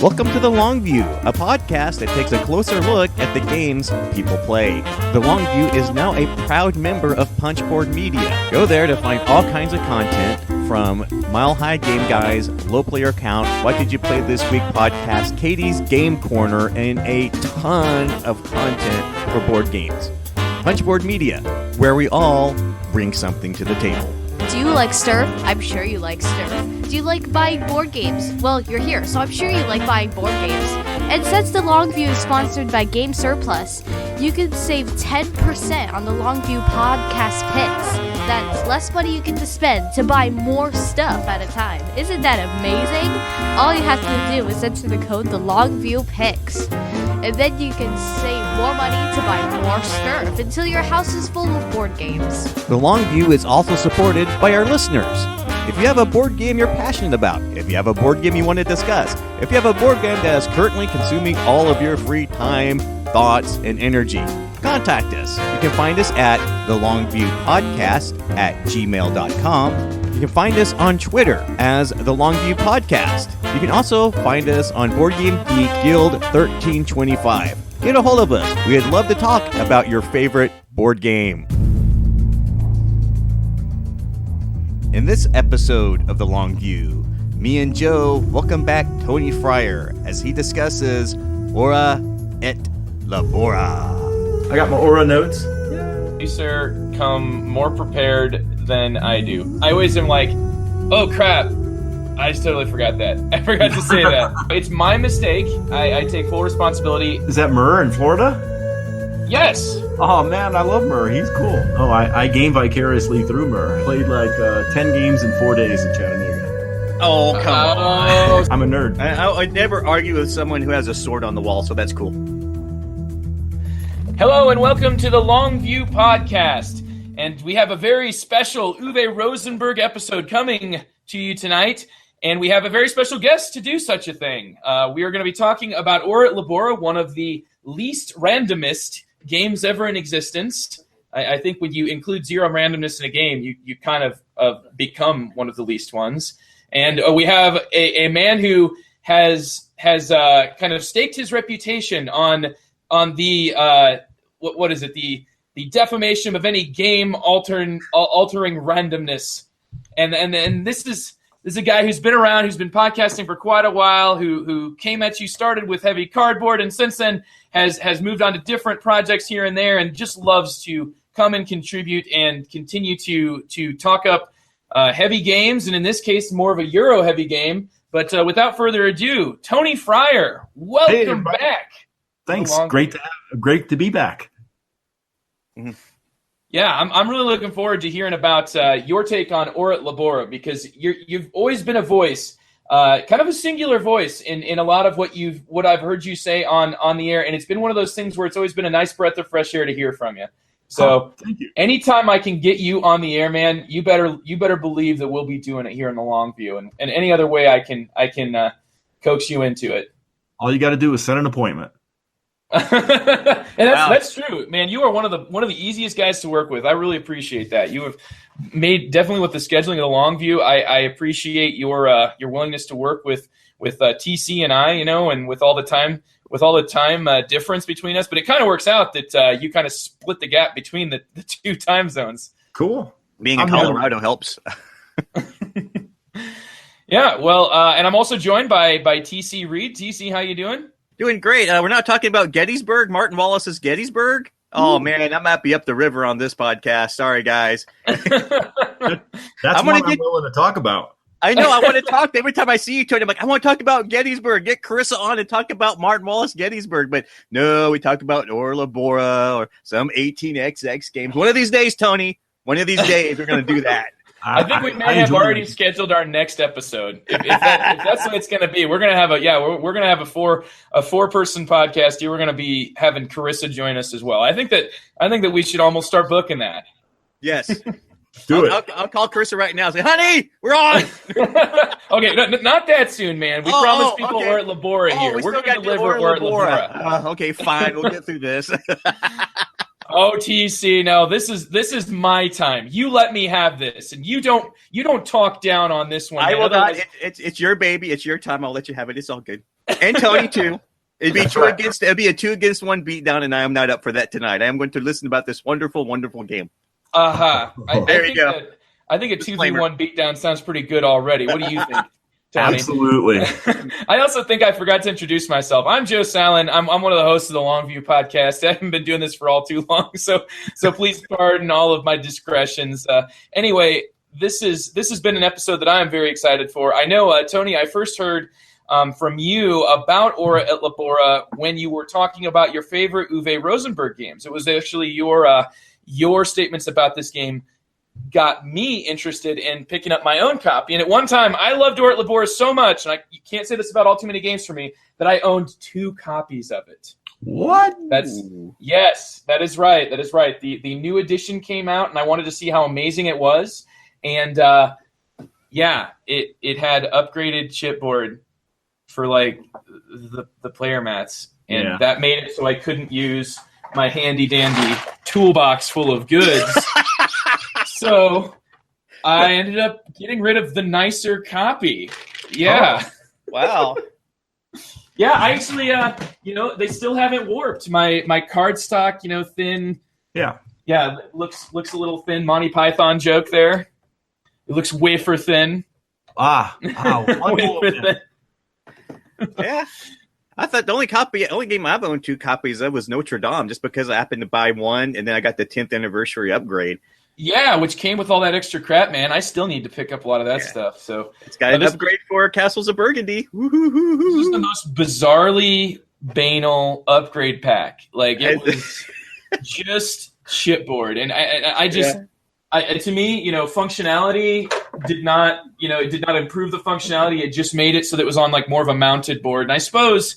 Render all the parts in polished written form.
Welcome to The Long View, a podcast that takes a closer look at the games people play. The Long View is now a proud member of Punchboard Media. Go there to find all kinds of content from Mile High Game Guys, Low Player Count, What Did You Play This Week podcast, Katie's Game Corner, and a ton of content for board games. Punchboard Media, where we all bring something to the table. Do you like Stir? I'm sure you like Stir. Do you like buying board games? Well, you're here, so I'm sure you like buying board games. And since the Longview is sponsored by Game Surplus, you can save 10% on the Longview podcast picks. That's less money you get to spend to buy more stuff at a time. Isn't that amazing? All you have to do is enter the code the Longview Picks. And then you can save more money to buy more Sturf until your house is full of board games. The Long View is also supported by our listeners. If you have a board game you're passionate about, if you have a board game you want to discuss, if you have a board game that is currently consuming all of your free time, thoughts, and energy, contact us. You can find us at thelongviewpodcast@gmail.com. You can find us on Twitter as The Longview Podcast. You can also find us on Board Game Geek Guild 1325. Get a hold of us. We'd love to talk about your favorite board game. In this episode of The Long View, me and Joe welcome back Tony Fryer as he discusses Ora et Labora. I got my Aura notes. You, sir, come more prepared than I do. I always am like, oh crap, I just totally forgot that. I forgot to say that. It's my mistake. I take full responsibility. Is that Murr in Florida? Yes. Oh man, I love Murr. He's cool. Oh, I game vicariously through Murr. I played like 10 games in 4 days in Chattanooga. Oh, come on. I'm a nerd. I'd never argue with someone who has a sword on the wall, so that's cool. Hello and welcome to the Longview Podcast. And we have a very special Uwe Rosenberg episode coming to you tonight. And we have a very special guest to do such a thing. We are going to be talking about Ora et Labora, one of the least randomist games ever in existence. I think when you include zero randomness in a game, you kind of become one of the least ones. And we have a man who has kind of staked his reputation on the what is it, the defamation of any game altering randomness. And this is a guy who's been around, who's been podcasting for quite a while, who came at you, started with Heavy Cardboard, and since then has moved on to different projects here and there, and just loves to come and contribute and continue to talk up heavy games, and in this case, more of a Euro heavy game. But without further ado, Tony Fryer, welcome back. Thanks. Great to be back. Mm-hmm. Yeah, I'm really looking forward to hearing about your take on Ora et Labora, because you've always been a voice, kind of a singular voice in a lot of what I've heard you say on the air, and it's been one of those things where it's always been a nice breath of fresh air to hear from you. So thank you. Anytime I can get you on the air, man, you better believe that we'll be doing it here in the Longview, and any other way I can coax you into it. All you got to do is set an appointment. And that's true, man. You are one of the easiest guys to work with. I really appreciate that. You have made, definitely with the scheduling of the Longview, I appreciate your willingness to work with TC and I, and with all the time difference between us. But it kind of works out that you kind of split the gap between the two time zones. Cool. Being in Colorado helps. Yeah, well, and I'm also joined by TC Reed. TC, how you doing? Doing great. We're not talking about Gettysburg, Martin Wallace's Gettysburg. Oh, man, I'm happy up the river on this podcast. Sorry, guys. That's what I'm willing to talk about. I know. I want to talk. Every time I see you, Tony, I'm like, I want to talk about Gettysburg. Get Carissa on and talk about Martin Wallace Gettysburg. But no, we talked about Ora Labora or some 18XX games. One of these days, Tony, one of these days, we're going to do that. I think we may have already scheduled our next episode. If that's what it's going to be, we're going to have a four-person podcast here. We're going to be having Carissa join us as well. I think that we should almost start booking that. Yes. Do it. I'll call Carissa right now and say, honey, we're on. Okay, not that soon, man. We promised people Ora et Labora here. We're going to deliver Ora et Labora. Okay, fine. We'll get through this. OTC, no, this is my time. You let me have this, and you don't talk down on this one. I man. will not. Otherwise- It's your baby. It's your time. I'll let you have it. It's all good. And Tony too. It'd be it'd be a 2-against-1 beatdown, and I am not up for that tonight. I am going to listen about this wonderful, wonderful game. There you go. I think a 2v1 beatdown sounds pretty good already. What do you think, Tony? Absolutely. I also think I forgot to introduce myself. I'm Joe Salen. I'm one of the hosts of the Longview podcast. I haven't been doing this for all too long, so please pardon all of my discretions. Anyway, this has been an episode that I am very excited for. I know, Tony, I first heard from you about Aura at Labora when you were talking about your favorite Uwe Rosenberg games. It was actually your statements about this game got me interested in picking up my own copy. And at one time, I loved Aura at Labora so much, and you can't say this about all too many games for me, that I owned 2 copies of it. What? Yes, that is right. That is right. The new edition came out, and I wanted to see how amazing it was. And it had upgraded chipboard for like the player mats, and that made it so I couldn't use my handy dandy toolbox full of goods. So I ended up getting rid of the nicer copy. Yeah. Oh, wow. Yeah, I actually, they still haven't warped. My cardstock, thin. Yeah. Yeah, looks a little thin. Monty Python joke there. It looks wafer thin. Wow. Wafer thin. Yeah. I thought the only game I've owned 2 copies of was Notre Dame, just because I happened to buy one, and then I got the 10th anniversary upgrade. Yeah, which came with all that extra crap, man. I still need to pick up a lot of that stuff. So it's got an upgrade for Castles of Burgundy. This is the most bizarrely banal upgrade pack. Like, it was just shitboard, and to me, functionality did not improve the functionality. It just made it so that it was on like more of a mounted board. And I suppose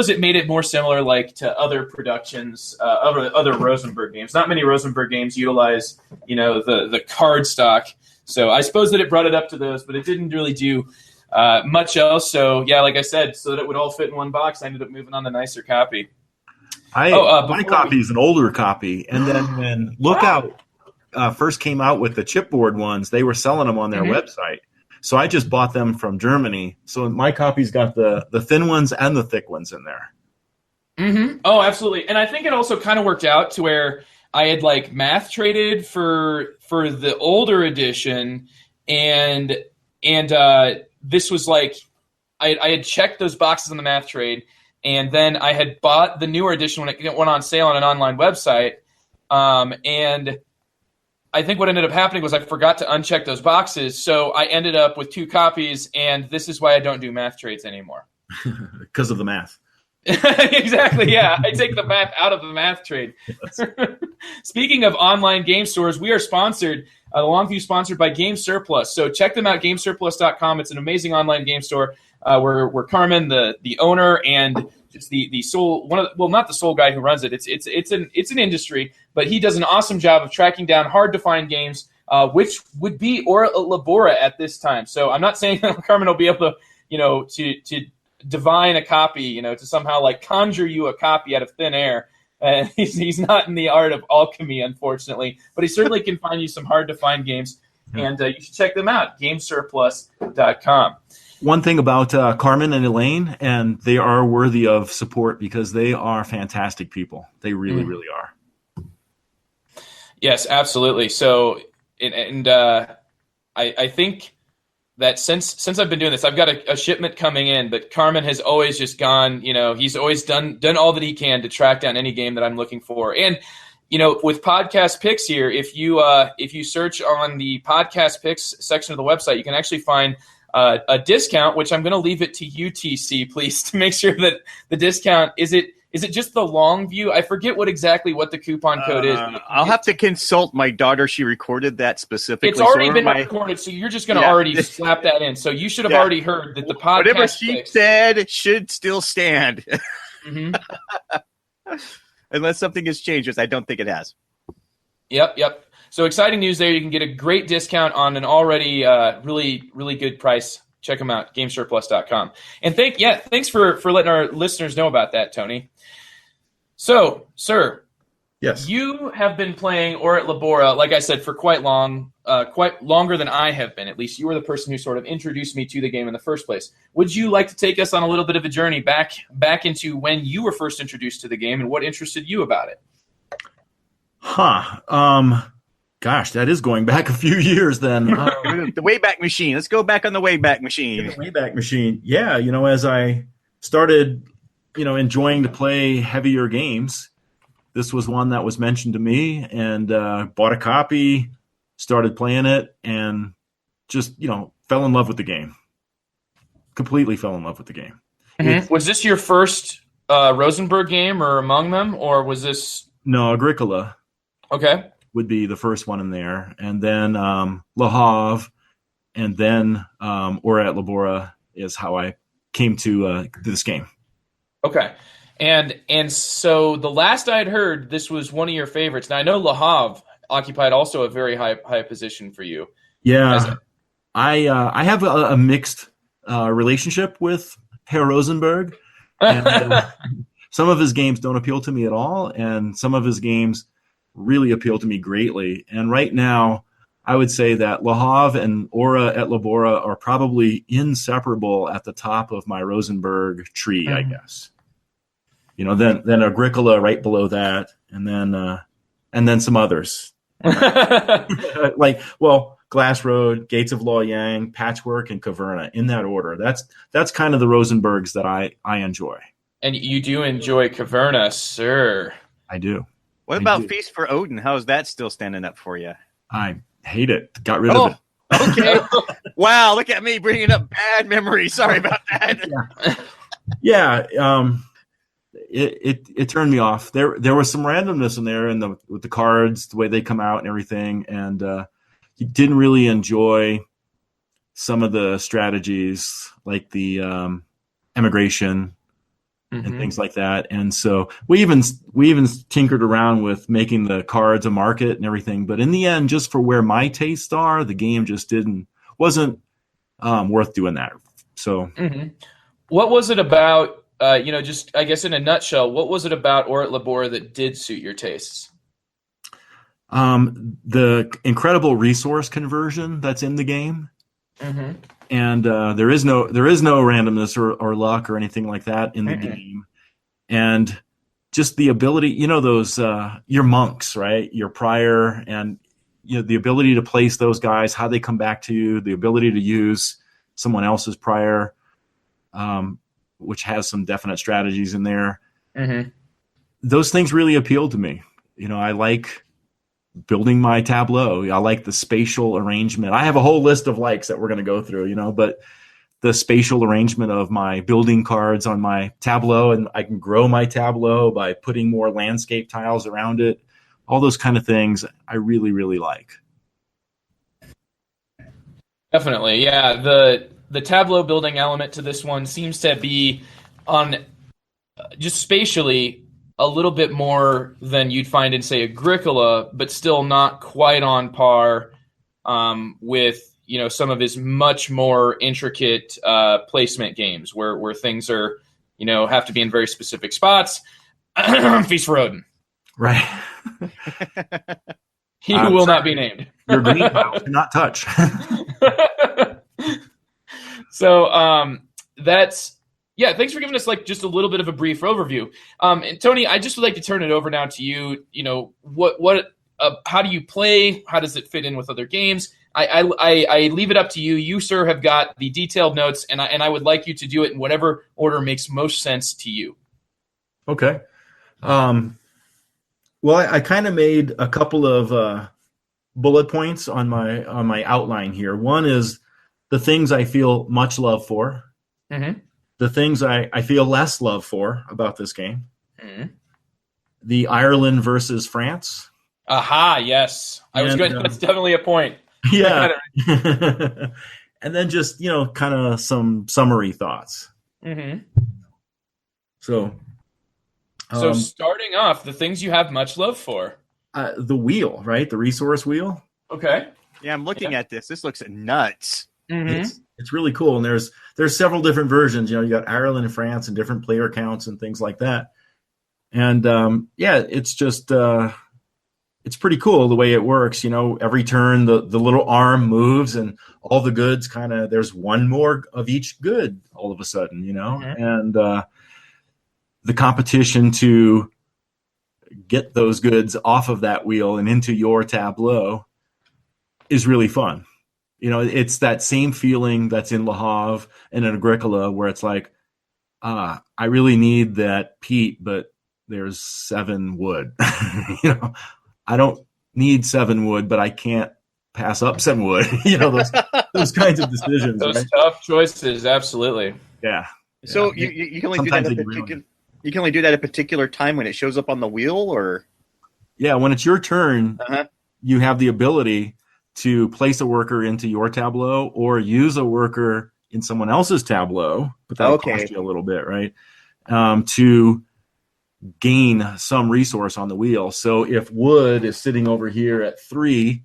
it made it more similar like to other productions, other Rosenberg games. Not many Rosenberg games utilize, the card stock. So I suppose that it brought it up to those, but it didn't really do much else. So yeah, like I said, so that it would all fit in one box, I ended up moving on the nicer copy. My copy is an older copy, and then when Lookout first came out with the chipboard ones, they were selling them on their website. So I just bought them from Germany. So my copy's got the thin ones and the thick ones in there. Mm-hmm. Oh, absolutely. And I think it also kind of worked out to where I had like math traded for the older edition, and this was like I had checked those boxes on the math trade, and then I had bought the newer edition when it went on sale on an online website, and I think what ended up happening was I forgot to uncheck those boxes, so I ended up with 2 copies, and this is why I don't do math trades anymore. Because of the math. Exactly, yeah. I take the math out of the math trade. Yes. Speaking of online game stores, we are sponsored, Longview sponsored by Game Surplus. So check them out, gamesurplus.com. It's an amazing online game store where Carmen, the owner, and just the sole not the sole guy who runs it. It's an industry, but he does an awesome job of tracking down hard to find games, which would be Aura Labora at this time. So I'm not saying that Carmen will be able to to divine a copy, to somehow like conjure you a copy out of thin air. He's not in the art of alchemy, unfortunately, but he certainly can find you some hard to find games, and you should check them out. Gamesurplus.com. One thing about Carmen and Elaine, and they are worthy of support because they are fantastic people. They really, really are. Yes, absolutely. So, I think that since I've been doing this, I've got a shipment coming in, but Carmen has always just gone, he's always done all that he can to track down any game that I'm looking for. And, with podcast picks here, if you search on the podcast picks section of the website, you can actually find a discount, which I'm going to leave it to UTC, please, to make sure that the discount, is it just the Longview? I forget what the coupon code is. I'll have to consult my daughter. She recorded that specifically. It's already been recorded, so you're just going to already slap that in. So you should have already heard that the podcast. Whatever she said should still stand. Mm-hmm. Unless something has changed, which I don't think it has. Yep. So exciting news there. You can get a great discount on an already really, really good price. Check them out, gamesurplus.com. And thanks for letting our listeners know about that, Tony. So, sir, Yes. You have been playing Or at Labora, like I said, for quite longer than I have been. At least you were the person who sort of introduced me to the game in the first place. Would you like to take us on a little bit of a journey back into when you were first introduced to the game and what interested you about it? Gosh, that is going back a few years then. The Wayback Machine. Let's go back on the Wayback Machine. The Wayback Machine. Yeah, as I started, enjoying to play heavier games, this was one that was mentioned to me, and bought a copy, started playing it, and just, fell in love with the game. Completely fell in love with the game. Mm-hmm. Was this your first Rosenberg game or among them, or was this... No, Agricola. Okay. Would be the first one in there, and then Le Havre, and then Or at Labora is how I came to this game. Okay, and so the last I'd heard, this was one of your favorites. Now I know Le Havre occupied also a very high position for you. Yeah, I have a mixed relationship with Herr Rosenberg, and some of his games don't appeal to me at all, and some of his games really appeal to me greatly. And right now, I would say that Le Havre and Or at Labora are probably inseparable at the top of my Rosenberg tree, I guess. Then Agricola right below that, and then some others. Glass Road, Gates of Loyang, Patchwork, and Caverna, in that order. That's kind of the Rosenbergs that I enjoy. And you do enjoy Caverna, sir. I do. What about Feast for Odin? How is that still standing up for you? I hate it. Got rid of it. Okay. Wow, look at me bringing up bad memories. Sorry about that. Yeah. It turned me off. There was some randomness in there, with the cards, the way they come out and everything, and you didn't really enjoy some of the strategies, like the emigration and things like that. And so we even tinkered around with making the cards a market and everything. But in the end, just for where my tastes are, the game just wasn't worth doing that. So what was it about, just I guess in a nutshell, what was it about Or at Labora that did suit your tastes? The incredible resource conversion that's in the game. And there is no randomness or luck or anything like that in the game, and just the ability, those your monks, right? Your prior, and the ability to place those guys, how they come back to you, the ability to use someone else's prior, which has some definite strategies in there. Those things really appeal to me. I like building my tableau. I like the spatial arrangement. I have a whole list of likes that we're going to go through, but the spatial arrangement of my building cards on my tableau, and I can grow my tableau by putting more landscape tiles around it. All those kind of things I really, really like. Definitely. Yeah. The tableau building element to this one seems to be on just spatially a little bit more than you'd find in, say, Agricola, but still not quite on par with some of his much more intricate placement games where things are have to be in very specific spots. Feast for Odin, right? He who will not be named. Your greenhouse cannot touch. So that's. Yeah, thanks for giving us just a little bit of a brief overview. And Tony, I just would like to turn it over now to you. How do you play? How does it fit in with other games? I leave it up to you. You, sir, have got the detailed notes, and I would like you to do it in whatever order makes most sense to you. Okay. Well, I kind of made a couple of bullet points on my outline here. One is the things I feel much love for. The things I feel less love for about this game. The Ireland versus France. Aha, yes. That's definitely a point. Yeah. And then just, kind of some summary thoughts. So starting off, the things you have much love for. The wheel, right? The resource wheel. Okay. Yeah, I'm looking at this. This looks nuts. It's really cool, and there's several different versions. You got Ireland and France and different player counts and things like that. And it's just it's pretty cool the way it works. Every turn the little arm moves and all the goods there's one more of each good all of a sudden, and the competition to get those goods off of that wheel and into your tableau is really fun. It's that same feeling that's in Le Havre and in Agricola, where it's like, I really need that peat, but there's 7 wood. I don't need 7 wood, but I can't pass up 7 wood. Those kinds of decisions. Those right? tough choices, absolutely. Yeah. So you can only do that you can only do that at a particular time when it shows up on the wheel, or? Yeah, when it's your turn, you have the ability to place a worker into your tableau or use a worker in someone else's tableau, but that'll cost you a little bit, right? To gain some resource on the wheel. So if wood is sitting over here at 3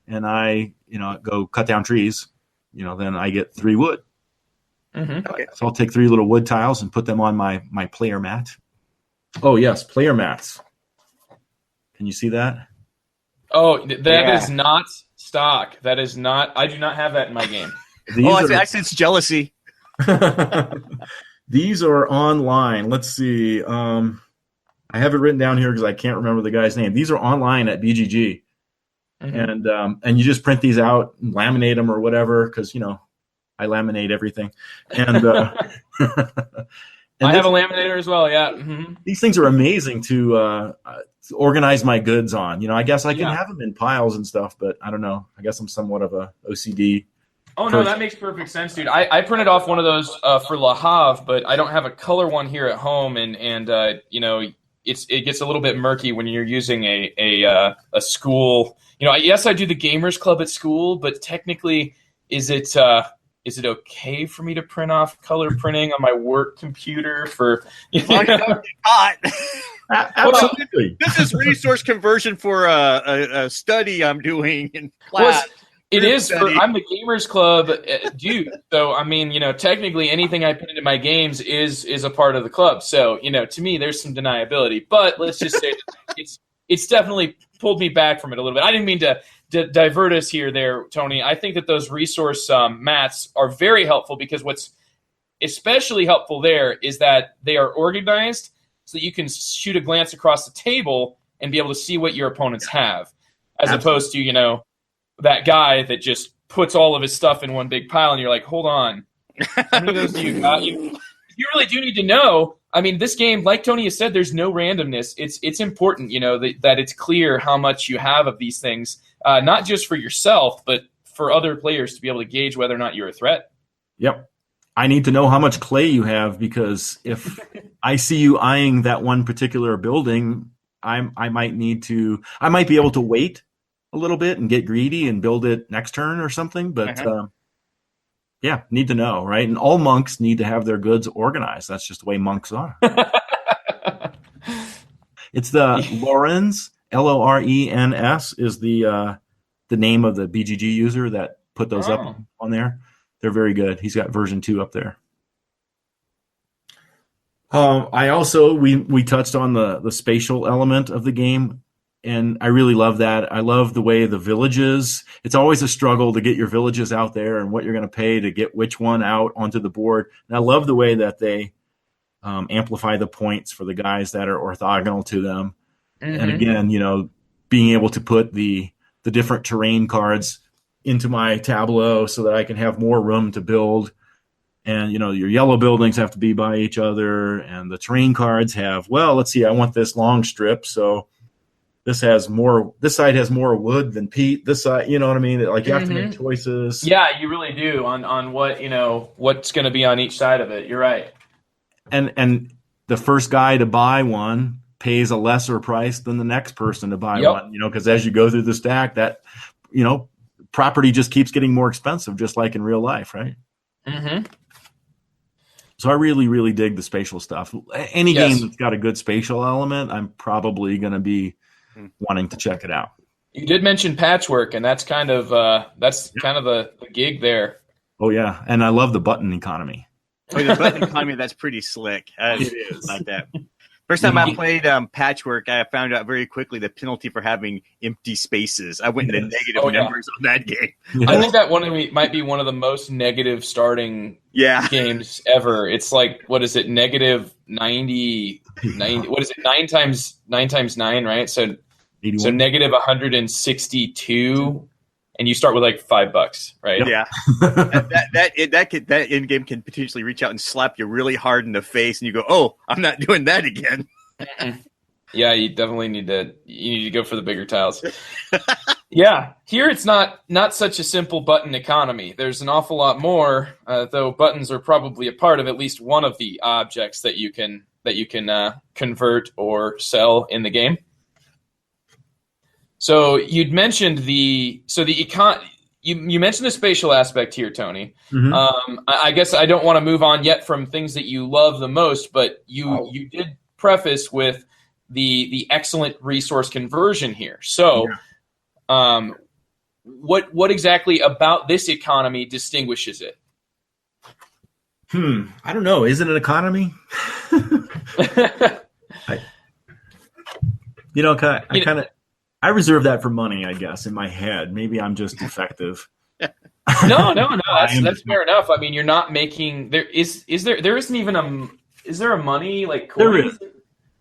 and I, go cut down trees, then I get 3 wood. Mm-hmm. Okay. So I'll take 3 little wood tiles and put them on my player mat. Oh yes, player mats. Can you see that? Oh, that is not stock. That is not. I do not have that in my game. I sense jealousy. These are online. Let's see. I have it written down here because I can't remember the guy's name. These are online at BGG, and you just print these out and laminate them or whatever, because I laminate everything. And I have a laminator as well. Yeah. Mm-hmm. These things are amazing to organize my goods on. I guess I can have them in piles and stuff, but I don't know. I guess I'm somewhat of a OCD. Oh, no, that makes perfect sense, dude. I printed off one of those for Le Havre, but I don't have a color one here at home, and it gets a little bit murky when you're using a school. Yes, I do the Gamers Club at school, but technically, is it okay for me to print off color printing on my work computer for? Absolutely. This is resource conversion for a study I'm doing in class. Well, it is. I'm the Gamers Club dude. So, technically anything I put into my games is a part of the club. So, to me, there's some deniability. But let's just say that it's definitely pulled me back from it a little bit. I didn't mean to divert us there, Tony. I think that those resource mats are very helpful, because what's especially helpful there is that they are organized so that you can shoot a glance across the table and be able to see what your opponents have, as opposed to, that guy that just puts all of his stuff in one big pile and you're like, hold on, how many of those do you got? You really do need to know. This game, like Tony has said, there's no randomness. It's important, that it's clear how much you have of these things, not just for yourself, but for other players to be able to gauge whether or not you're a threat. Yep. I need to know how much clay you have, because if I see you eyeing that one particular building, I might be able to wait a little bit and get greedy and build it next turn or something. But need to know, right? And all monks need to have their goods organized. That's just the way monks are. It's the Lorens, Lorens is the name of the BGG user that put those up on there. They're very good. He's got version 2 up there. We touched on the spatial element of the game, and I really love that. I love the way the villages, it's always a struggle to get your villages out there and what you're going to pay to get which one out onto the board. And I love the way that they amplify the points for the guys that are orthogonal to them. Mm-hmm. And again, being able to put the different terrain cards into my tableau so that I can have more room to build. And, your yellow buildings have to be by each other, and the terrain cards have, let's see, I want this long strip, so this side has more wood than peat. This side, you know what I mean? Like, you have to make choices. Yeah, you really do on what, what's going to be on each side of it. You're right. And the first guy to buy one pays a lesser price than the next person to buy one, because as you go through the stack, that, property just keeps getting more expensive, just like in real life, right? Mm-hmm. So I really, really dig the spatial stuff. Any game that's got a good spatial element, I'm probably going to be wanting to check it out. You did mention patchwork, and that's kind of the gig there. Oh yeah, and I love the button economy. The button economy, that's pretty slick. It is like that. First time I played Patchwork, I found out very quickly the penalty for having empty spaces. I went into negative numbers on that game. Yeah. I think that might be one of the most negative starting games ever. It's like, what is it, negative 90, what is it, 9 times 9, right? So 81. So negative 162, and you start with like $5, right? Yeah, that end game can potentially reach out and slap you really hard in the face, and you go, "Oh, I'm not doing that again." Yeah, you definitely need to go for the bigger tiles. Yeah, here it's not such a simple button economy. There's an awful lot more, though buttons are probably a part of at least one of the objects that you can convert or sell in the game. So you'd mentioned you mentioned the spatial aspect here, Tony. Mm-hmm. I guess I don't want to move on yet from things that you love the most, but you did preface with the excellent resource conversion here. So, what exactly about this economy distinguishes it? I don't know. Is it an economy? I reserve that for money, I guess, in my head. Maybe I'm just defective. No. That's fair enough. I mean, you're not making there isn't even is there a money like coin? There is.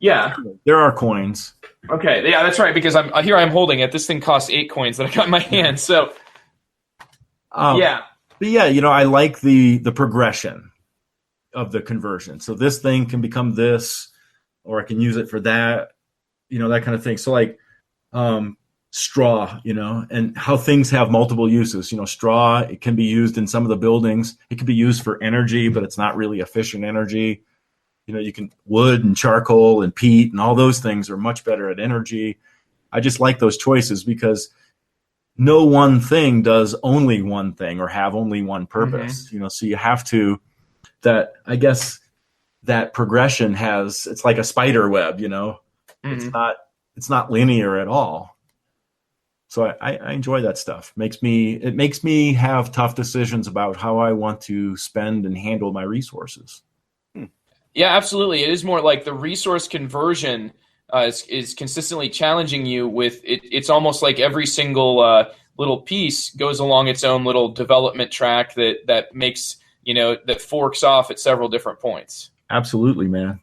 Yeah. There are coins. Okay. Yeah, that's right, because I'm holding it. This thing costs 8 coins that I got in my hand. So yeah. But yeah, I like the progression of the conversion. So this thing can become this, or I can use it for that, that kind of thing. So like straw, and how things have multiple uses. Straw, it can be used in some of the buildings. It can be used for energy, but it's not really efficient energy. You can wood and charcoal and peat and all those things are much better at energy. I just like those choices because no one thing does only one thing or have only one purpose. Mm-hmm. So you have to, I guess that progression it's like a spider web, Mm-hmm. It's not linear at all. So I enjoy that stuff. It makes me have tough decisions about how I want to spend and handle my resources. Yeah, absolutely. It is more like the resource conversion is consistently challenging you with it. It's almost like every single little piece goes along its own little development track that makes, that forks off at several different points. Absolutely, man.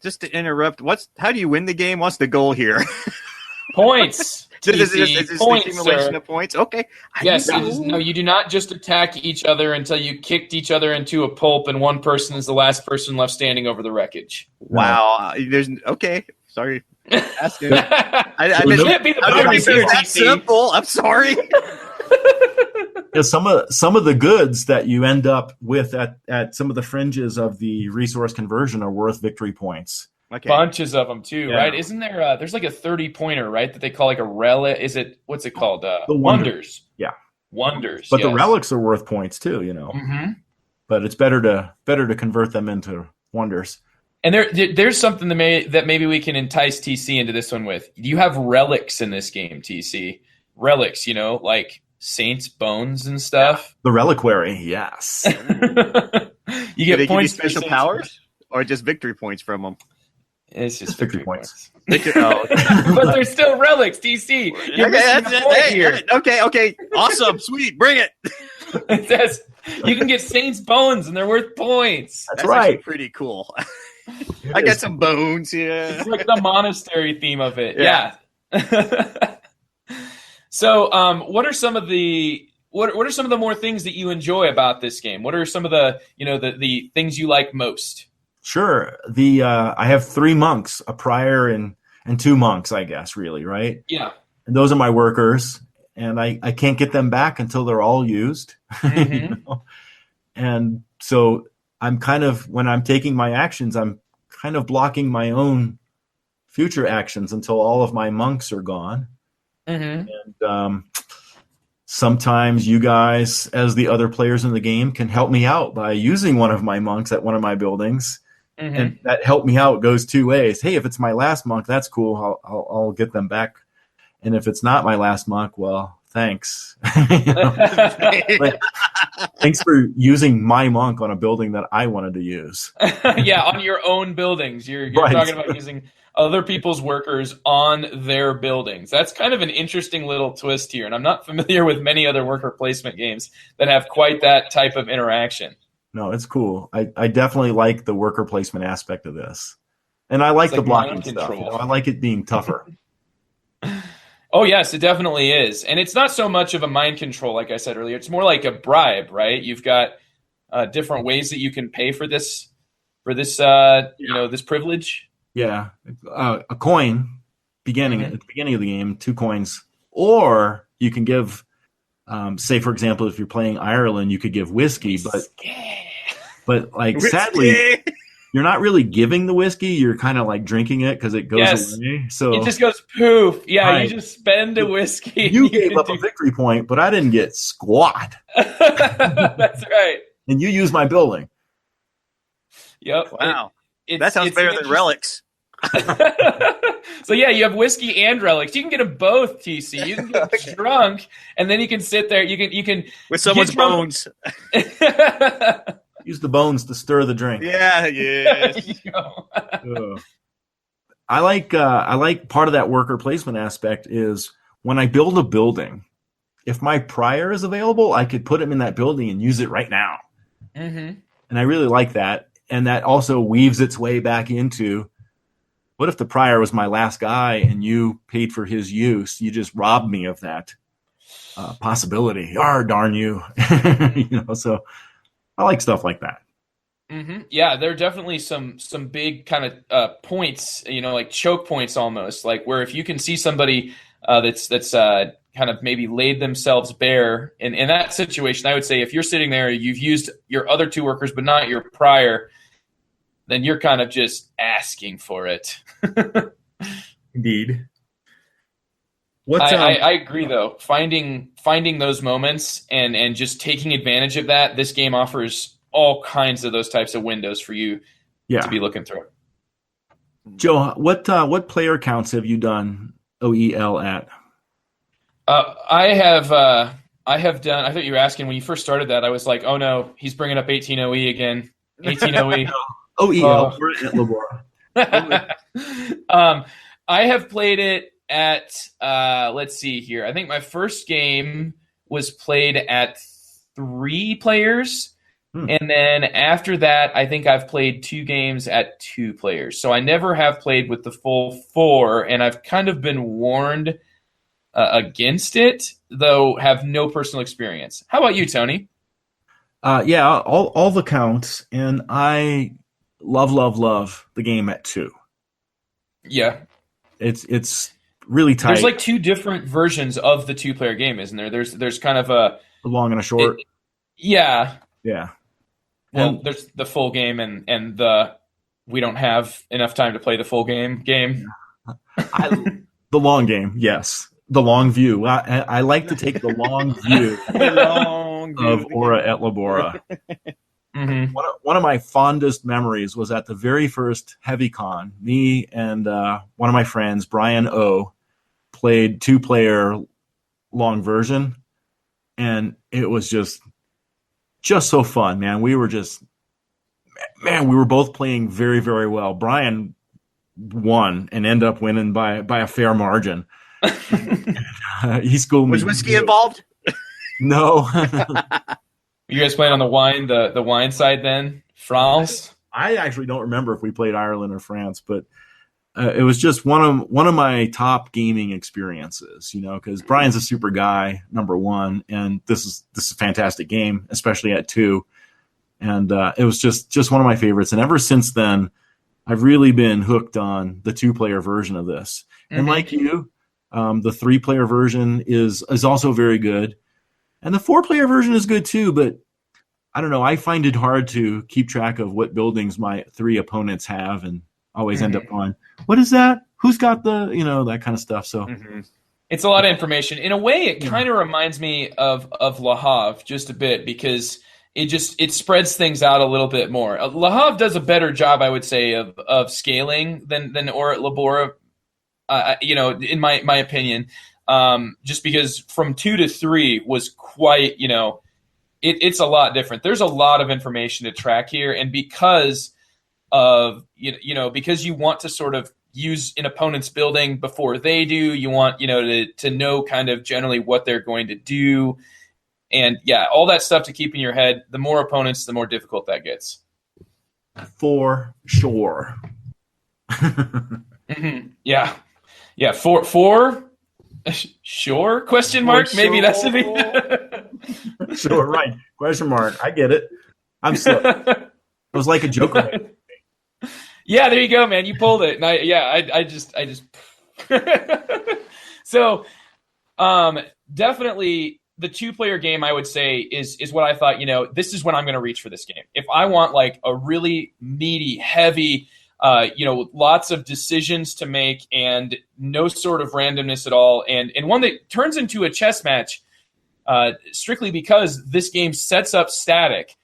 Just to interrupt, how do you win the game? What's the goal here? Points. Is this points, accumulation sir. of points? Okay. Yes. No, you do not just attack each other until you kicked each other into a pulp and one person is the last person left standing over the wreckage. Wow. Okay. Sorry. Asking. I can't be the bonus here, that simple. I'm sorry. Some of the goods that you end up with at some of the fringes of the resource conversion are worth victory points. Okay. Bunches of them too, right? Isn't there? There's like a 30-pointer, right? That they call like a relic. What's it called? The wonders. Yeah, wonders. But the relics are worth points too, Mm-hmm. But it's better to convert them into wonders. And there's something that maybe we can entice TC into this one with. You have relics in this game, TC. Relics, like saints' bones and stuff. The reliquary, yes. You get points. Give you special powers, or just victory points from them. It's just victory points. Okay. But they're still relics, DC. You're missing the point here. Okay. Awesome. Sweet. Bring it. It says you can get saints' bones, and they're worth points. That's right. Pretty cool. I got some bones here. It's like the monastery theme of it. Yeah. So, what are some of the more things that you enjoy about this game? What are some of the the things you like most? Sure. I have 3 monks, a prior and 2 monks, I guess, really, right? Yeah. And those are my workers, and I can't get them back until they're all used. Mm-hmm. And so I'm when I'm taking my actions, I'm kind of blocking my own future actions until all of my monks are gone. Mm-hmm. And sometimes you guys, as the other players in the game, can help me out by using one of my monks at one of my buildings. Mm-hmm. And that help me out goes 2 ways. Hey, if it's my last monk, that's cool. I'll get them back. And if it's not my last monk, well, thanks. Thanks for using my monk on a building that I wanted to use. Yeah, on your own buildings. You're Right. talking about using other people's workers on their buildings. That's kind of an interesting little twist here, and I'm not familiar with many other worker placement games that have quite that type of interaction. No, it's cool. I definitely like the worker placement aspect of this. And I like It's the like blocking mind stuff. control. I like it being tougher. Oh, yes, it definitely is. And it's not so much of a mind control, like I said earlier. It's more like a bribe, right? You've got different ways that you can pay for this, this privilege. Yeah. A coin at the beginning of the game, 2 coins. Or you can give, say, for example, if you're playing Ireland, you could give whiskey. But like, sadly, you're not really giving the whiskey. You're kind of like drinking it because it goes away. So it just goes poof. Yeah, right. You just spend a whiskey. You gave up a victory point, but I didn't get squat. That's right. And you used my building. Yep. Wow. That sounds better than relics. So yeah, you have whiskey and relics. You can get them both, TC. You can get drunk, and then you can sit there. You can with someone's bones. Use the bones to stir the drink. Yeah. I like part of that worker placement aspect is when I build a building, if my prior is available, I could put him in that building and use it right now. Mm-hmm. And I really like that. And that also weaves its way back into, what if the prior was my last guy and you paid for his use? You just robbed me of that possibility. Darn you. So I like stuff like that. Mm-hmm. Yeah, there are definitely some big kind of points, like choke points almost, like where if you can see somebody that's kind of maybe laid themselves bare in that situation, I would say if you're sitting there, you've used your other 2 workers but not your prior, then you're kind of just asking for it. Indeed. I agree, though. Finding those moments and just taking advantage of that, this game offers all kinds of those types of windows for you to be looking through. Joe, what player counts have you done OEL at? I have done. I thought you were asking when you first started that. I was like, oh no, he's bringing up 18OE again. 18OE. OEL. We're at Labora. I have played it at, let's see here. I think my first game was played at 3 players. And then after that, I think I've played 2 games at 2 players. So I never have played with the full 4, and I've kind of been warned against it, though have no personal experience. How about you, Tony? Yeah, all the counts, and I love the game at 2. Yeah. It's really tight. There's like 2 different versions of the 2-player game, isn't there? There's kind of a long and a short. Yeah. Well, And there's the full game and the we don't have enough time to play the full game. the long game, yes. The long view. I like to take the long view of Aura at Labora. Mm-hmm. One of my fondest memories was at the very first HeavyCon. Me and one of my friends, Brian O, played 2-player long version, and it was just so fun, man. We were both playing very, very well. Brian won and ended up winning by a fair margin. He schooled me. Was whiskey involved? No. You guys playing on the wine side then? France? I actually don't remember if we played Ireland or France, but it was just one of my top gaming experiences, because Brian's a super guy, number 1, and this is a fantastic game, especially at 2. And it was just one of my favorites. And ever since then, I've really been hooked on the 2-player version of this. Mm-hmm. And like you, the 3-player version is also very good. And the 4-player version is good too, but I don't know. I find it hard to keep track of what buildings my 3 opponents have and always end up going, what is that? Who's got the, that kind of stuff. So it's a lot of information. In a way, it kind of reminds me of Le Havre just a bit because it spreads things out a little bit more. Le Havre does a better job, I would say, of scaling than Aura at Labora, in my opinion. Just because from 2 to 3 was quite, it's a lot different. There's a lot of information to track here, and because of because you want to sort of use an opponent's building before they do, you want to know kind of generally what they're going to do, and all that stuff to keep in your head. The more opponents, the more difficult that gets. For sure. Mm-hmm. Yeah. For sure? Question mark? For Maybe sure. that's the Sure, right. Question mark. I get it. I'm slow. It was like a joke. Yeah, there you go, man. You pulled it. And I just So definitely the 2-player game, I would say, is what I thought, this is when I'm going to reach for this game. If I want like a really meaty, heavy, lots of decisions to make and no sort of randomness at all, and one that turns into a chess match, strictly because this game sets up static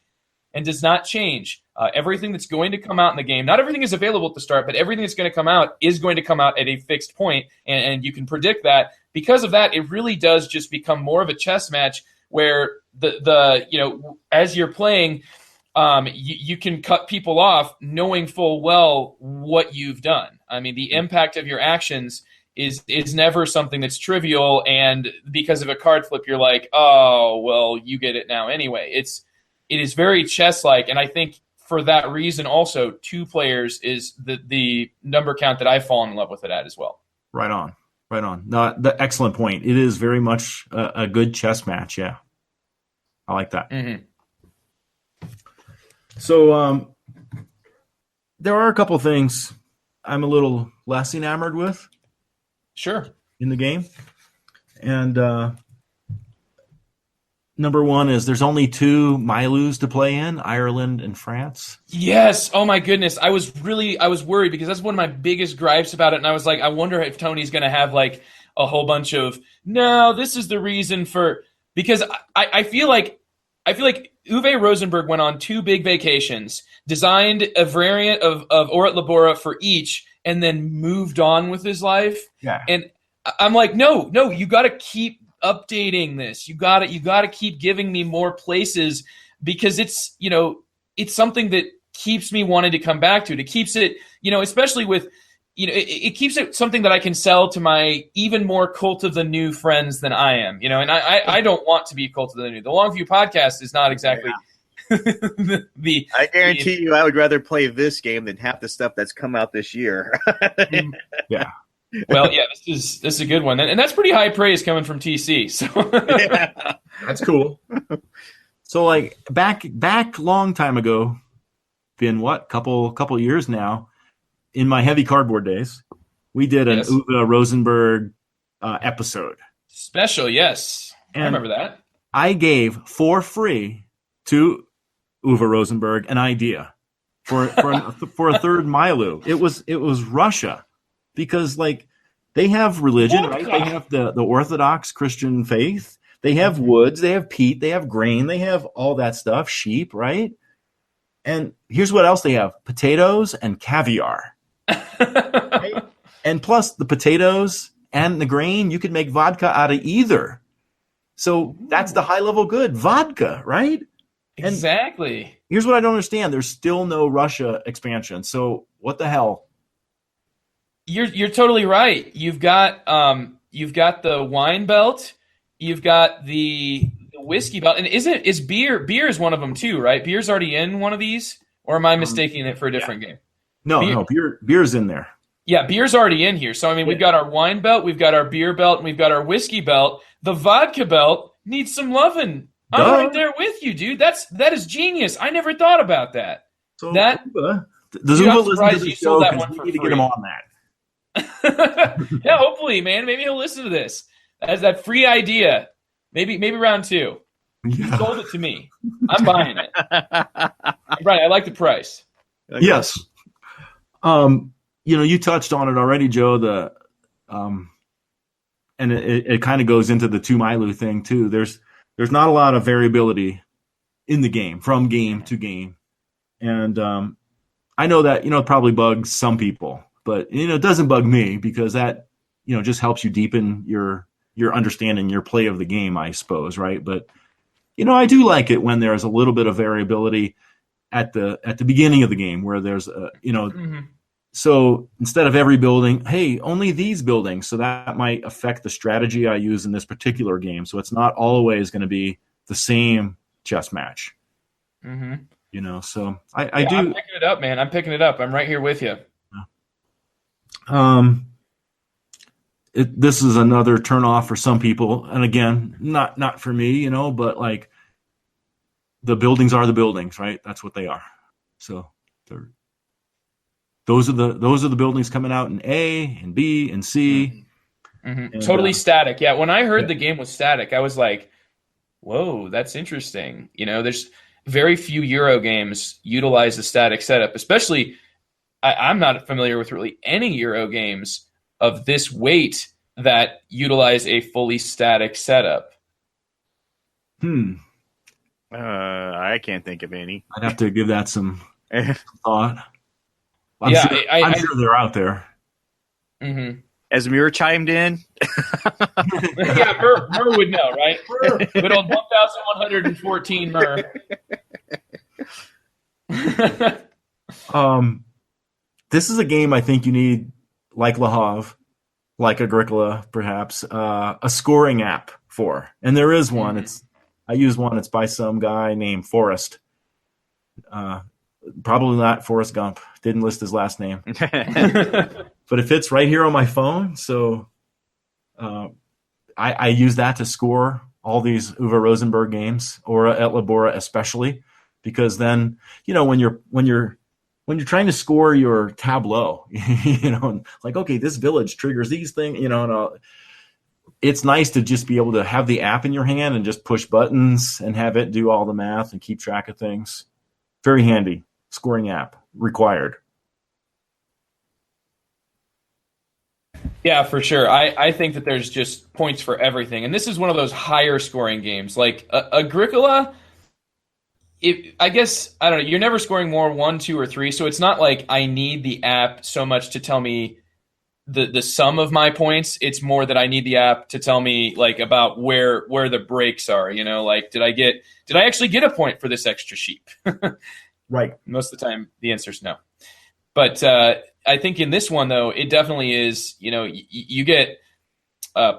and does not change. Everything that's going to come out in the game, not everything is available at the start, but everything that's going to come out is going to come out at a fixed point, and you can predict that. Because of that, it really does just become more of a chess match where the as you're playing, you can cut people off knowing full well what you've done. I mean, the impact of your actions is never something that's trivial, and because of a card flip, you're like, oh, well, you get it now anyway. It is very chess-like, and I think for that reason also 2 players is the number count that I've fallen in love with it at as well. Right on. No, the excellent point. It is very much a good chess match. Yeah, I like that. Mm-hmm. So there are a couple things I'm a little less enamored with. Sure. In the game, and number one is there's only 2 Milus to play in, Ireland and France. Yes. Oh my goodness. I was worried because that's one of my biggest gripes about it. And I was like, I wonder if Tony's going to have like a whole bunch of, no, this is the reason for, because I feel like Uwe Rosenberg went on 2 big vacations, designed a variant of Orat Labora for each, and then moved on with his life. Yeah. And I'm like, no, you got to keep updating this. You got to keep giving me more places, because it's something that keeps me wanting to come back to it. It keeps it, especially with, it keeps it something that I can sell to my even more Cult of the New friends than I am, and I don't want to be Cult of the New. The Longview podcast is not exactly I guarantee you I would rather play this game than half the stuff that's come out this year. Yeah. Well, yeah, this is a good one, and that's pretty high praise coming from TC. So yeah, that's cool. So, like back long time ago, been what couple years now, in my heavy cardboard days, we did an Uwe Rosenberg episode special. Yes, and I remember that. I gave for free to Uwe Rosenberg an idea for a third Milu. It was Russia. Because like they have religion, right? They have the Orthodox Christian faith. They have woods, they have peat, they have grain, they have all that stuff, sheep, right? And here's what else they have: potatoes and caviar. Right? And plus the potatoes and the grain, you could make vodka out of either. So that's the high level good, vodka, right? Exactly. And here's what I don't understand: there's still no Russia expansion. So what the hell? You're totally right. You've got the wine belt, you've got the whiskey belt, and is beer is one of them too, right? Beer's already in one of these, or am I mistaking it for a different game? No, beer's in there. Yeah, beer's already in here. So I mean, we've got our wine belt, we've got our beer belt, and we've got our whiskey belt. The vodka belt needs some loving. I'm right there with you, dude. That is genius. I never thought about that. So that Uwe, does Uwe listen to the show? That one we for need to free. get him on that. Yeah, hopefully, man. Maybe he'll listen to this as that free idea. Maybe round 2. Yeah. You sold it to me. I'm buying it. Right, I like the price. Yes. You touched on it already, Joe. And it kind of goes into the 2 Milu thing too. There's not a lot of variability in the game from game to game, and I know that it probably bugs some people. But it doesn't bug me because that just helps you deepen your understanding, your play of the game, I suppose, right? But I do like it when there's a little bit of variability at the beginning of the game where there's so instead of every building, hey, only these buildings. So that might affect the strategy I use in this particular game. So it's not always going to be the same chess match. So I do. I'm picking it up, man. I'm picking it up. I'm right here with you. This is another turnoff for some people, and again, not for me, but like the buildings are the buildings, right? That's what they are. So those are the buildings coming out in A and B and C. And, totally static. Yeah, when I heard the game was static, I was like, "Whoa, that's interesting." There's very few Euro games utilize a static setup, especially. I'm not familiar with really any Euro games of this weight that utilize a fully static setup. I can't think of any. I'd have to give that some thought. I'm sure they're out there. As Muir chimed in. Yeah, Mur would know, right? Good old 1,114 Mur. This is a game I think you need, like Le Havre, like Agricola, perhaps, a scoring app for. And there is one. I use one. It's by some guy named Forrest. Probably not Forrest Gump. Didn't list his last name. But it fits right here on my phone. So I use that to score all these Uwe Rosenberg games, or at Labora especially, because then, when you're trying to score your tableau, like, okay, this village triggers these things, it's nice to just be able to have the app in your hand and just push buttons and have it do all the math and keep track of things. Very handy. Scoring app required. Yeah, for sure. I think that there's just points for everything. And this is one of those higher scoring games. Like Agricola, I guess, I don't know, you're never scoring more 1, 2, or 3, so it's not like I need the app so much to tell me the sum of my points. It's more that I need the app to tell me like about where the breaks are, like did I actually get a point for this extra sheep? Right. Most of the time the answer is no. But I think in this one though, it definitely is, you get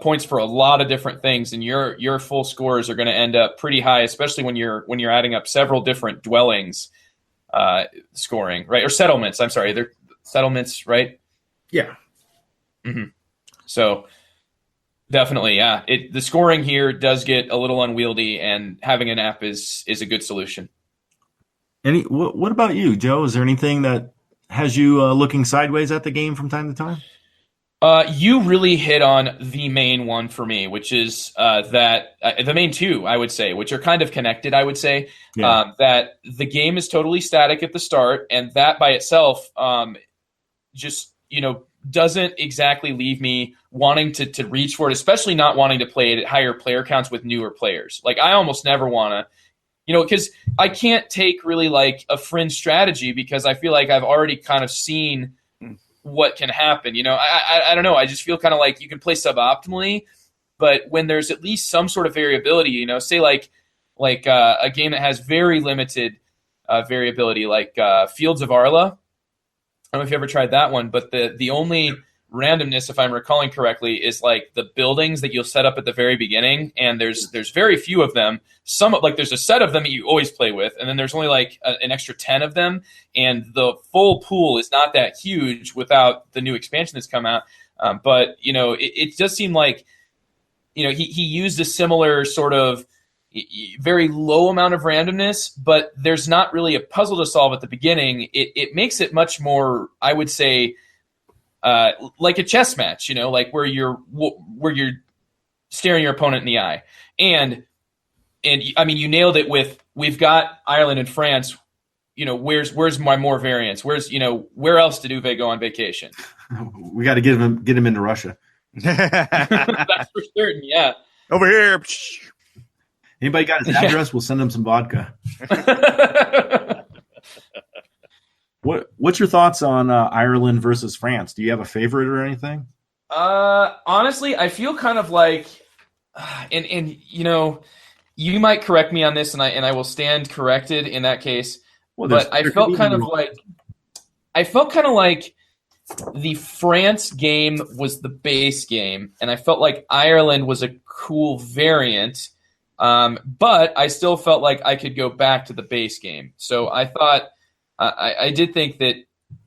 points for a lot of different things, and your full scores are going to end up pretty high, especially when you're adding up several different dwellings scoring, right? Or settlements. I'm sorry, they're settlements, right? Yeah. So definitely, yeah. The scoring here does get a little unwieldy, and having an app is a good solution. What about you, Joe? Is there anything that has you looking sideways at the game from time to time? You really hit on the main one for me, which is that the main two, I would say, which are kind of connected, I would say, that the game is totally static at the start, and that by itself just, doesn't exactly leave me wanting to reach for it, especially not wanting to play it at higher player counts with newer players. Like, I almost never want to, because I can't take really like a fringe strategy, because I feel like I've already kind of seen what can happen. I don't know. I just feel kind of like you can play suboptimally, but when there's at least some sort of variability, say like a game that has very limited variability, like Fields of Arla. I don't know if you ever tried that one, but the only randomness, if I'm recalling correctly, is like the buildings that you'll set up at the very beginning, and there's very few of them. Some, like, there's a set of them that you always play with, and then there's only like an extra 10 of them, and the full pool is not that huge without the new expansion that's come out. But it does seem like he used a similar sort of very low amount of randomness, but there's not really a puzzle to solve at the beginning. It makes it much more, I would say, like a chess match, like where you're staring your opponent in the eye. And I mean, you nailed it with, we've got Ireland and France. Where's my more variance? Where's, where else did Uwe go on vacation? We got to get him into Russia. That's for certain. Yeah. Over here. Anybody got his address? We'll send him some vodka. What's your thoughts on Ireland versus France? Do you have a favorite or anything? Honestly, I feel kind of like, and You might correct me on this, and I will stand corrected in that case. Well, But I felt kind of like the France game was the base game, and I felt like Ireland was a cool variant. But I still felt like I could go back to the base game. So I thought I did think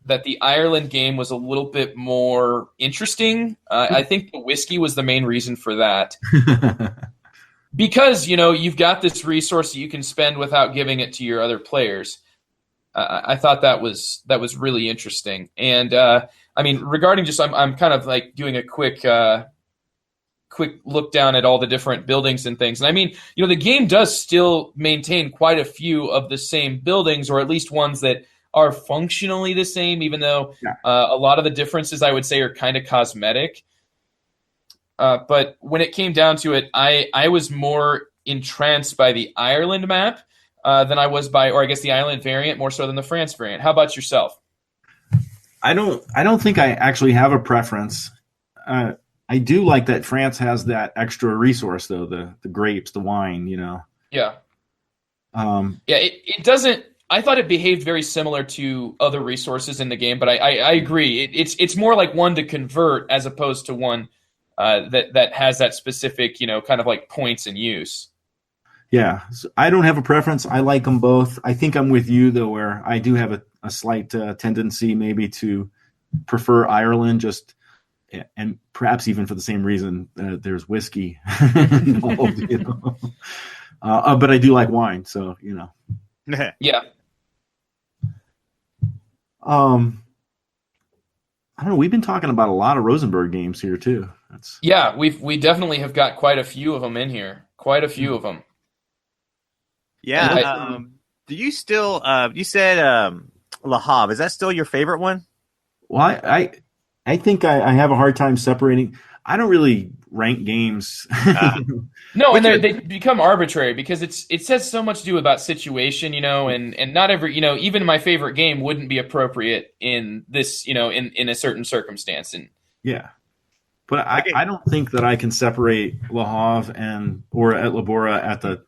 that the Ireland game was a little bit more interesting. I think the whiskey was the main reason for that. Because, you've got this resource that you can spend without giving it to your other players. I thought that was really interesting. And regarding just I'm kind of like doing a quick look down at all the different buildings and things. And the game does still maintain quite a few of the same buildings, or at least ones that are functionally the same, even though a lot of the differences I would say are kind of cosmetic. But when it came down to it, I was more entranced by the Ireland map than I was by, or I guess the Ireland variant more so than the France variant. How about yourself? I don't think I actually have a preference. I do like that France has that extra resource though, the grapes, the wine, Yeah. It doesn't. I thought it behaved very similar to other resources in the game, but I agree. It's more like one to convert as opposed to one that has that specific, kind of like points in use. Yeah, so I don't have a preference. I like them both. I think I'm with you though, where I do have a slight tendency maybe to prefer Ireland, and perhaps even for the same reason there's whiskey involved, but I do like wine, so Yeah. I don't know. We've been talking about a lot of Rosenberg games here too. We definitely have got quite a few of them in here. Quite a few of them. Yeah. Do you still? You said Le Havre. Is that still your favorite one? Well, I think I have a hard time separating. I don't really rank games. No, and they become arbitrary because it says so much to do about situation, and not every, even my favorite game wouldn't be appropriate in this, in a certain circumstance. And yeah, but I don't think that I can separate Le Havre or at Labora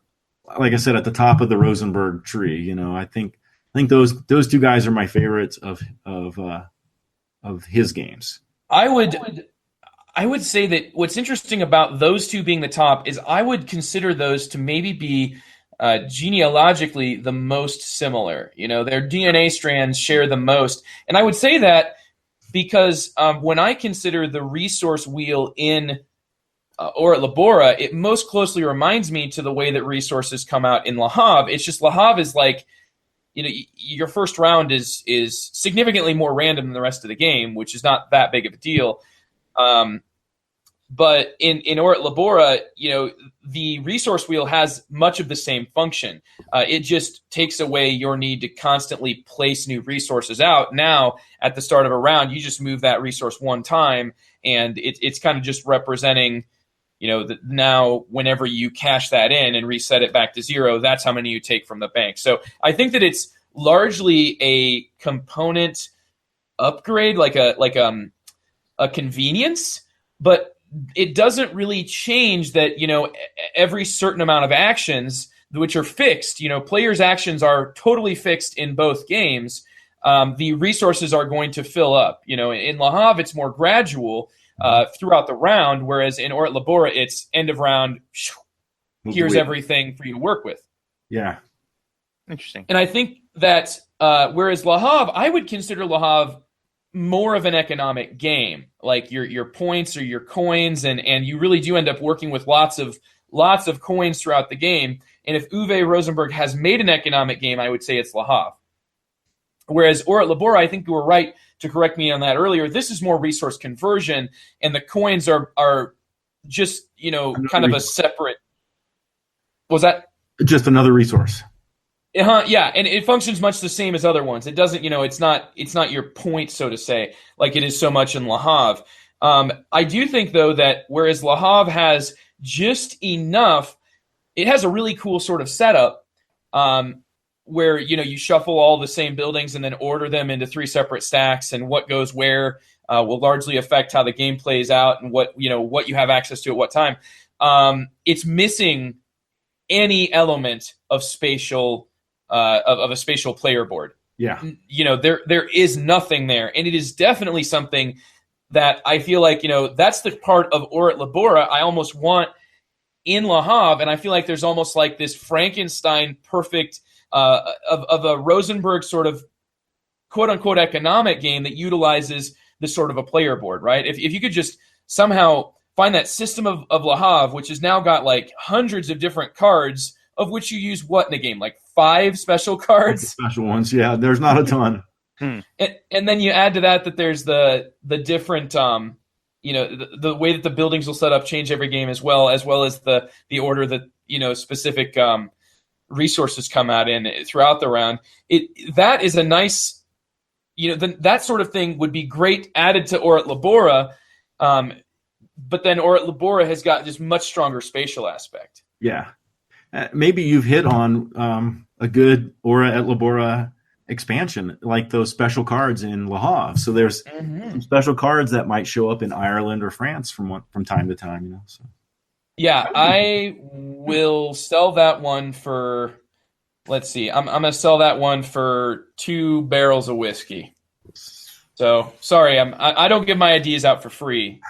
like I said, at the top of the Rosenberg tree. I think those two guys are my favorites of his games. I would say that what's interesting about those two being the top is I would consider those to maybe be genealogically the most similar. Their DNA strands share the most. And I would say that because when I consider the resource wheel in or at Labora, it most closely reminds me to the way that resources come out in Le Havre. It's just Le Havre is like, your first round is significantly more random than the rest of the game, which is not that big of a deal. But in or at Labora, the resource wheel has much of the same function. It just takes away your need to constantly place new resources out. Now, at the start of a round, you just move that resource one time, and it's kind of just representing, now whenever you cash that in and reset it back to zero, that's how many you take from the bank. So I think that it's largely a component upgrade, like a convenience, but it doesn't really change that, every certain amount of actions which are fixed, players' actions are totally fixed in both games. The resources are going to fill up. In Le Havre, it's more gradual throughout the round, whereas in or at Labora, it's end of round, here's everything for you to work with. Yeah. Interesting. And I think that whereas Le Havre, I would consider Le Havre more of an economic game, like your points or your coins, and you really do end up working with lots of coins throughout the game. And if Uwe Rosenberg has made an economic game, I would say it's Le Havre. Whereas or at Labora, I think you were right to correct me on that earlier. This is more resource conversion, and the coins are just kind of a separate. Was that just another resource? Yeah, and it functions much the same as other ones. It doesn't, it's not your point, so to say, like it is so much in Le Havre. I do think, though, that whereas Le Havre has just enough, it has a really cool sort of setup where, you shuffle all the same buildings and then order them into three separate stacks, and what goes where will largely affect how the game plays out and what you have access to at what time. It's missing any element of spatial of a spatial player board. Yeah. There is nothing there, and it is definitely something that I feel like that's the part of Or at Labora I almost want in Le Havre, and I feel like there's almost like this Frankenstein perfect of a Rosenberg sort of quote unquote economic game that utilizes this sort of a player board, right? If you could just somehow find that system of Le Havre, which has now got like hundreds of different cards, of which you use what in a game? Like 5 special cards? Special ones, yeah. There's not a ton. And then you add to that there's the different the way that the buildings will set up change every game as well as the order that specific resources come out in throughout the round. That is a nice that sort of thing would be great added to Or at Labora, but then Or at Labora has got just much stronger spatial aspect. Yeah. Maybe you've hit on a good Aura at Labora expansion, like those special cards in Le Havre. So there's some special cards that might show up in Ireland or France from time to time. So. Yeah, I will sell that one for. Let's see. I'm going to sell that one for 2 barrels of whiskey. So sorry, I don't give my ideas out for free.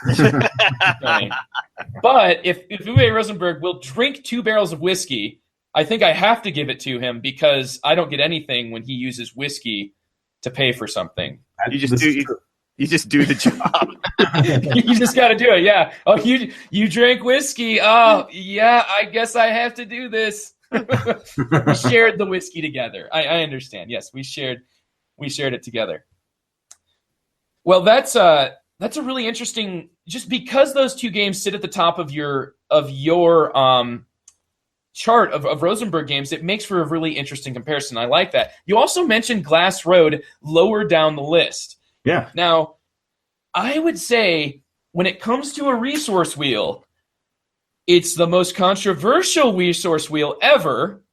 But if Uwe Rosenberg will drink 2 barrels of whiskey, I think I have to give it to him because I don't get anything when he uses whiskey to pay for something. You just do the job. You just got to do it. Yeah. Oh, you drank whiskey. Oh, yeah. I guess I have to do this. We shared the whiskey together. I understand. Yes, we shared it together. Well, that's a really interesting. Just because those 2 games sit at the top of your chart of Rosenberg games, it makes for a really interesting comparison. I like that. You also mentioned Glass Road lower down the list. Yeah. Now, I would say when it comes to a resource wheel, it's the most controversial resource wheel ever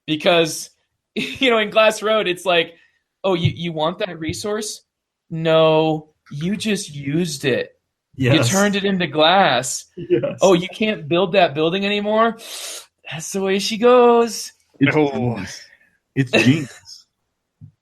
because, in Glass Road, it's like, oh, you want that resource? No, you just used it. Yes. You turned it into glass. Yes. Oh, you can't build that building anymore? That's the way she goes. It's genius.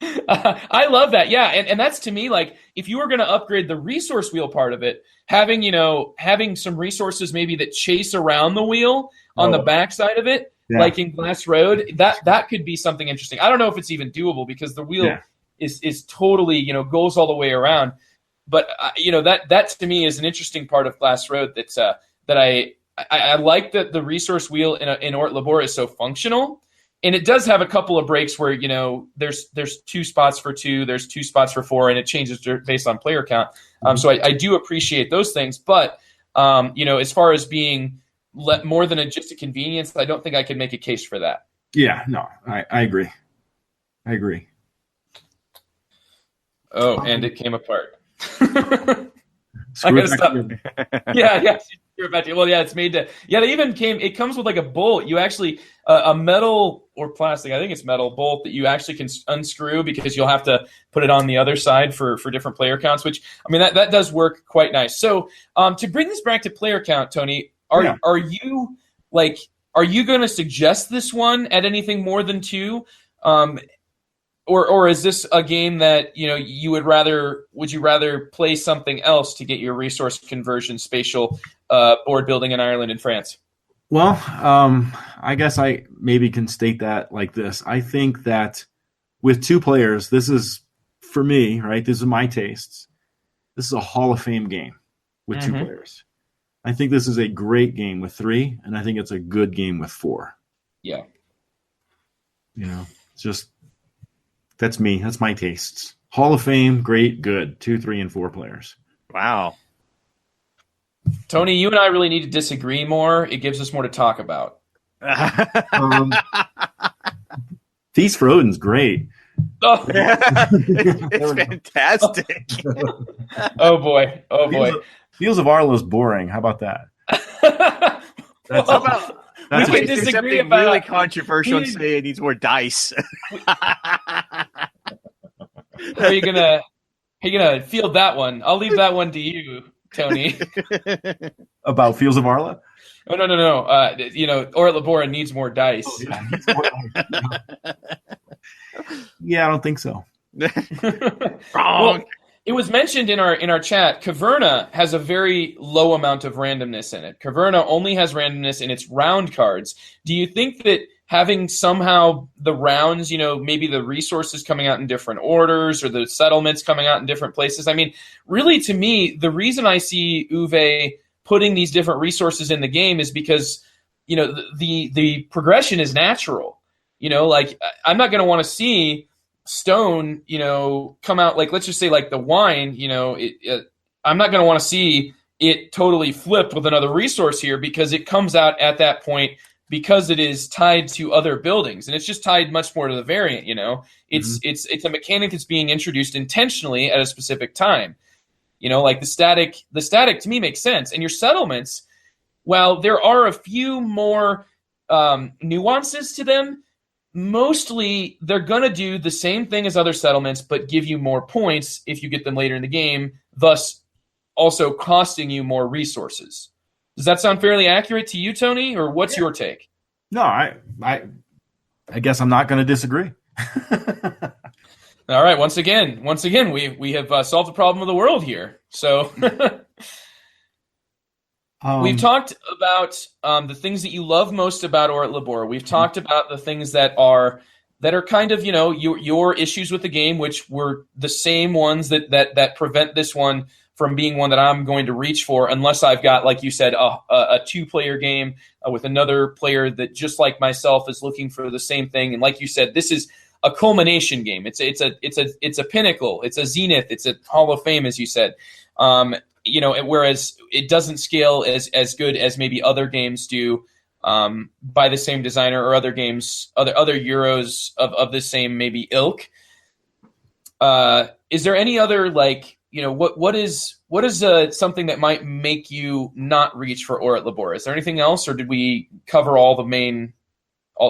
I love that. Yeah, and that's to me like if you were going to upgrade the resource wheel part of it, having some resources maybe that chase around the wheel on the back side of it, like in Glass Road, that could be something interesting. I don't know if it's even doable because the wheel is totally goes all the way around. But that to me is an interesting part of Glass Road that I like that the resource wheel in Or at Labora is so functional, and it does have a couple of breaks where there's 2 spots for 2, there's 2 spots for 4, and it changes based on player count. So I do appreciate those things, but as far as being more than just a convenience, I don't think I could make a case for that. Yeah, no, I agree. Oh, and it came apart. I gotta stop. Yeah. Well, yeah, it's made to. Yeah, it comes with like a bolt. You actually a metal or plastic. I think it's metal bolt that you actually can unscrew because you'll have to put it on the other side for different player counts. Which I mean that does work quite nice. So to bring this back to player count, Tony, are you going to suggest this one at anything more than 2? Or is this a game that would you rather play something else to get your resource conversion spatial board building in Ireland and France? Well, I guess I maybe can state that like this. I think that with 2 players, this is for me, right? This is my tastes. This is a Hall of Fame game with 2 players. I think this is a great game with 3, and I think it's a good game with 4. Yeah. It's just. That's me. That's my tastes. Hall of Fame, great, good. 2, 3, and 4 players. Wow. Tony, you and I really need to disagree more. It gives us more to talk about. Thief for Odin's great. Oh. It's fantastic. Oh boy. Fields of Arlo's boring. How about that? We can disagree about really controversial and say it needs more dice. Are you gonna field that one? I'll leave that one to you. Tony. About Fields of Arla? Oh, no. Or Labora needs more dice. Yeah, I don't think so. Well, it was mentioned in our chat, Caverna has a very low amount of randomness in it. Caverna only has randomness in its round cards. Do you think that having somehow the rounds, maybe the resources coming out in different orders or the settlements coming out in different places? I mean, really, to me, the reason I see Uwe putting these different resources in the game is because, the progression is natural. Like, I'm not going to want to see stone, come out, like, let's just say, like, the wine, I'm not going to want to see it totally flip with another resource here, because it comes out at that point because it is tied to other buildings, and it's just tied much more to the variant. It's a mechanic that's being introduced intentionally at a specific time. Like the static to me makes sense. And your settlements, while there are a few more nuances to them, mostly they're going to do the same thing as other settlements, but give you more points if you get them later in the game, thus also costing you more resources. Does that sound fairly accurate to you, Tony, or what's your take? No, I guess I'm not going to disagree. All right, once again, we have solved the problem of the world here. So we've talked about the things that you love most about Or at Labora. We've talked about the things that are kind of, your issues with the game, which were the same ones that prevent this one from being one that I'm going to reach for, unless I've got, like you said, a two-player game with another player that, just like myself, is looking for the same thing. And like you said, this is a culmination game. It's a pinnacle. It's a zenith. It's a Hall of Fame, as you said. Whereas it doesn't scale as good as maybe other games do by the same designer, or other games, other Euros of the same maybe ilk. Is there any other, like, what is something that might make you not reach for Or at Labora? Is there anything else, or did we cover all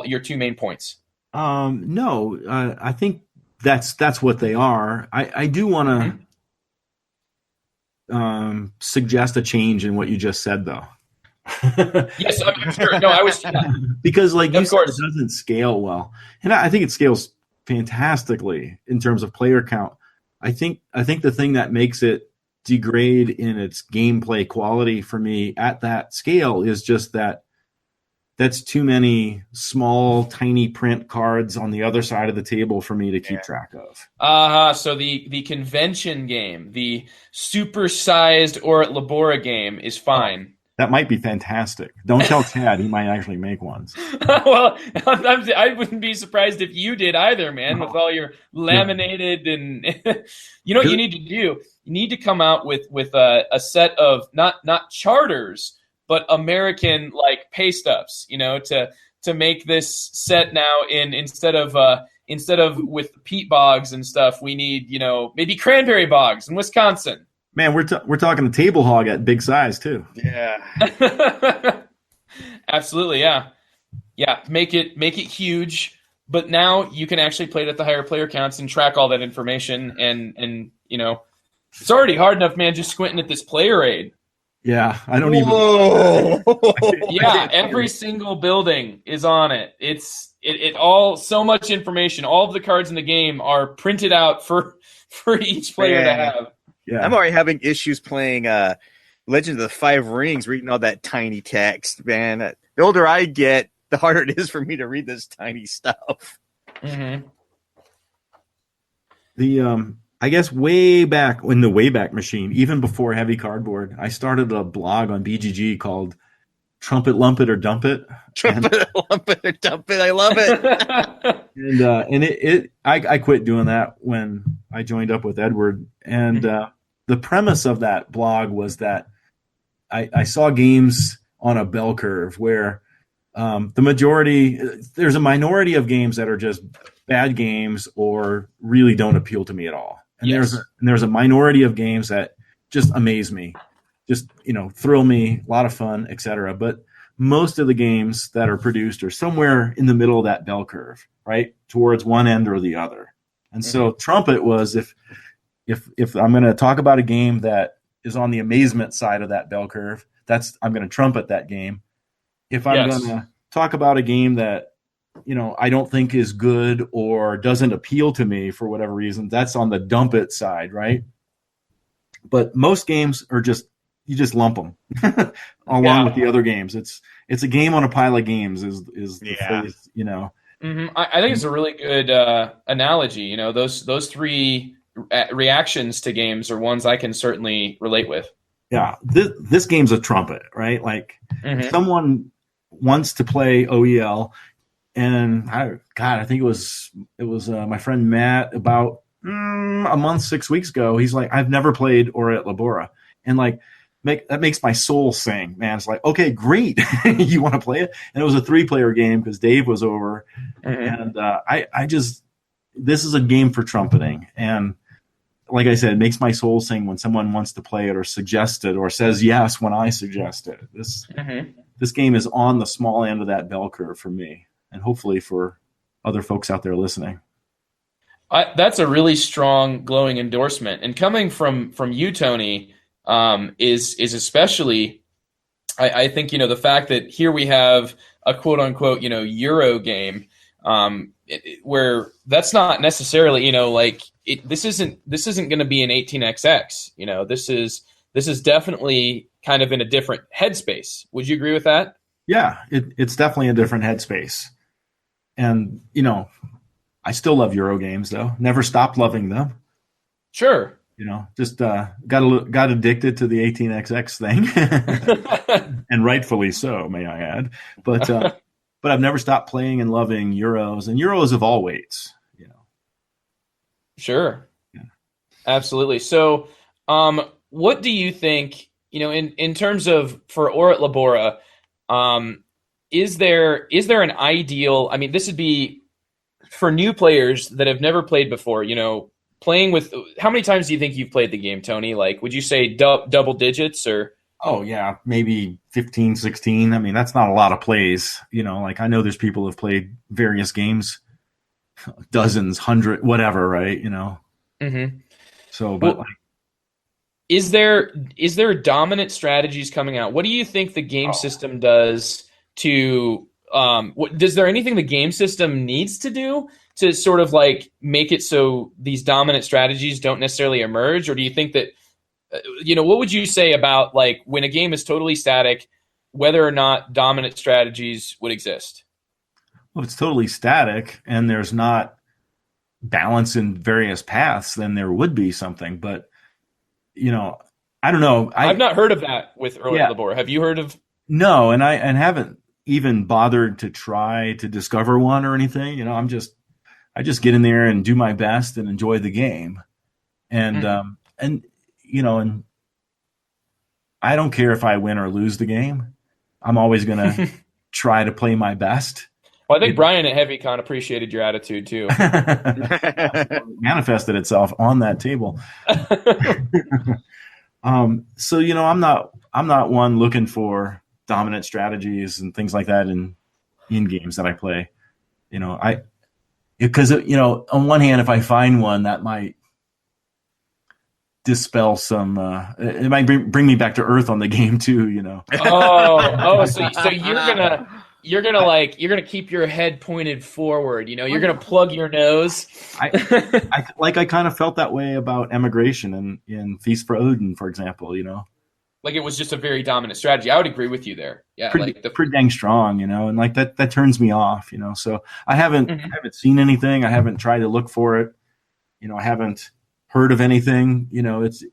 your two main points? No, I think that's what they are. I do want to suggest a change in what you just said, though. Yes, I'm sure. No, I was because, like you said, it course, doesn't scale well, and I think it scales fantastically in terms of player count. I think the thing that makes it degrade in its gameplay quality for me at that scale is just that's too many small, tiny print cards on the other side of the table for me to keep track of. So the convention game, the supersized Or at Labora game is fine. That might be fantastic. Don't tell Chad; he might actually make ones. Well, I wouldn't be surprised if you did either, man. With all your laminated and what you need to do. You need to come out with a set of not charters, but American, like, pay stubs. To make this set now instead of with peat bogs and stuff, we need maybe cranberry bogs in Wisconsin. Man, we're talking a table hog at big size too. Yeah. Absolutely, yeah. Make it huge, but now you can actually play it at the higher player counts and track all that information. And it's already hard enough, man, just squinting at this player aid. Yeah, I don't even. Yeah, every single building is on it. It all, so much information. All of the cards in the game are printed out for each player to have. Yeah. I'm already having issues playing Legend of the Five Rings, reading all that tiny text, man. The older I get, the harder it is for me to read this tiny stuff. Mm-hmm. I guess way back in the Wayback Machine, even before Heavy Cardboard, I started a blog on BGG called Trumpet Lump It or Dump It. Lump it or dump it. I love it. I quit doing that when I joined up with Edward. And the premise of that blog was that I saw games on a bell curve where there's a minority of games that are just bad games or really don't appeal to me at all. And there's a minority of games that just amaze me, just thrill me, a lot of fun, etc. But most of the games that are produced are somewhere in the middle of that bell curve, right, towards one end or the other. And so Trumpet was if I'm going to talk about a game that is on the amazement side of that bell curve. I'm going to trumpet that game. If I'm going to talk about a game that, I don't think is good or doesn't appeal to me for whatever reason, that's on the dump it side, right? But most games are you just lump them along with the other games. It's a game on a pile of games is the phrase, Mm-hmm. I think it's a really good analogy. Those three reactions to games are ones I can certainly relate with. Yeah, this game's a trumpet, right? Like someone wants to play OEL, and I think it was my friend Matt about a month, 6 weeks ago. He's like, I've never played or at Labora, and like that makes my soul sing, man. It's like, okay, great, you want to play it? And it was a 3-player game because Dave was over, and this is a game for trumpeting, and like I said, it makes my soul sing when someone wants to play it or suggests it or says yes when I suggest it. This game is on the small end of that bell curve for me, and hopefully for other folks out there listening. That's a really strong, glowing endorsement. And coming from you, Tony, is especially, I think, the fact that here we have a quote unquote, Euro game, where that's not necessarily, this isn't going to be an 18xx. This is definitely kind of in a different headspace. Would you agree with that? Yeah, it's definitely a different headspace. And, I still love Euro games, though. Never stopped loving them. Sure. Just got addicted to the 18xx thing. And rightfully so, may I add. But I've never stopped playing and loving Euros, and Euros of all weights. Sure. Yeah. Absolutely. So, what do you think, in terms of for or at Labora, is there an ideal, this would be for new players that have never played before, playing with, how many times do you think you've played the game, Tony? Like, would you say double digits or? Oh yeah, maybe 15, 16. That's not a lot of plays, I know there's people who've played various games, dozens, 100, whatever, right? So, but is there dominant strategies coming out? What do you think the game system does to, does there anything the game system needs to do to sort of like make it so these dominant strategies don't necessarily emerge? Or do you think that, what would you say about like when a game is totally static, whether or not dominant strategies would exist? Well, if it's totally static and there's not balance in various paths, then there would be something. But, I don't know. I've not heard of that with early Labora. Have you heard of? No, and I haven't even bothered to try to discover one or anything. I just get in there and do my best and enjoy the game. And, and I don't care if I win or lose the game. I'm always going to try to play my best. Well, I think Brian at HeavyCon appreciated your attitude too. Manifested itself on that table. So, I'm not one looking for dominant strategies and things like that in games that I play. Because on one hand, if I find one that might dispel some, it might bring me back to earth on the game too. So you're gonna keep your head pointed forward. You're gonna plug your nose. I kind of felt that way about Emigration in Feast for Odin, for example. Like it was just a very dominant strategy. I would agree with you there. Yeah, pretty dang strong, and like that turns me off, So I haven't seen anything. I haven't tried to look for it. I haven't heard of anything.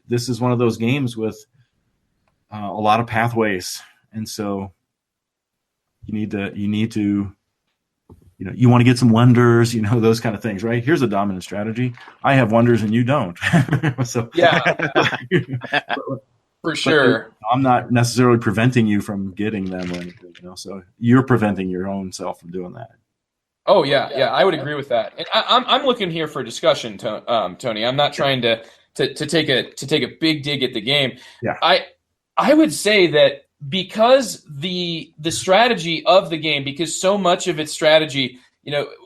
This is one of those games with a lot of pathways, and so you need to you want to get some wonders, those kind of things, right? Here's a dominant strategy. I have wonders and you don't. So yeah. For sure. But I'm not necessarily preventing you from getting them or anything, so you're preventing your own self from doing that. Oh yeah, I would agree with that. And I'm looking here for discussion, Tony. I'm not trying to take a big dig at the game. Yeah. I would say that because the strategy of the game, because so much of its strategy,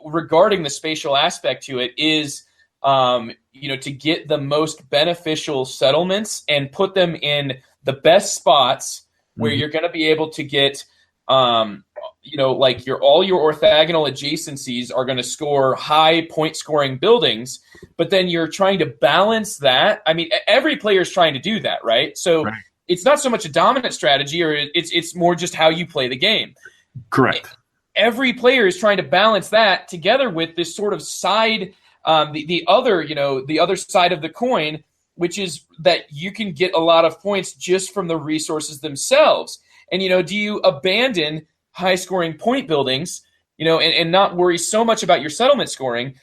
regarding the spatial aspect to it is to get the most beneficial settlements and put them in the best spots where you're going to be able to get, like all your orthogonal adjacencies are going to score high point scoring buildings, but then you're trying to balance that. I mean, every player is trying to do that, right? So it's not so much a dominant strategy, or it's more just how you play the game. Correct. Every player is trying to balance that together with this sort of side, the other side of the coin, which is that you can get a lot of points just from the resources themselves. And, do you abandon high-scoring point buildings, and not worry so much about your settlement scoring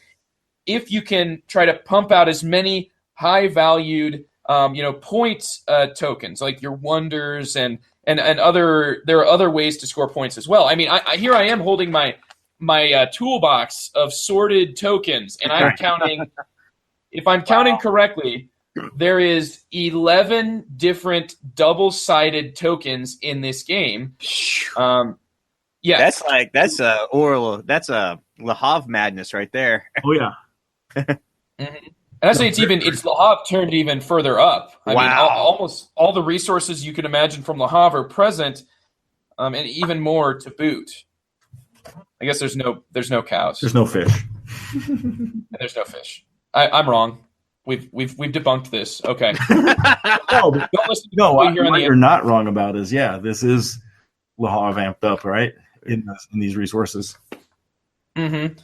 if you can try to pump out as many high-valued, points tokens, like your wonders and other. There are other ways to score points as well. I mean, here I am holding my toolbox of sorted tokens, and I'm counting. If I'm counting correctly, there is 11 different double-sided tokens in this game. Yeah, that's a Le Havre madness right there. Oh yeah. And I say it's Le Havre turned even further up. I mean, Wow. almost all the resources you could imagine from Le Havre are present, and even more to boot. I guess there's no cows. There's no fish. And there's no fish. I'm wrong. We've debunked this. Okay. No, Don't listen to no. what you hear on What the you're not wrong about is, this is Le Havre amped up, right? In these resources. Mm-hmm.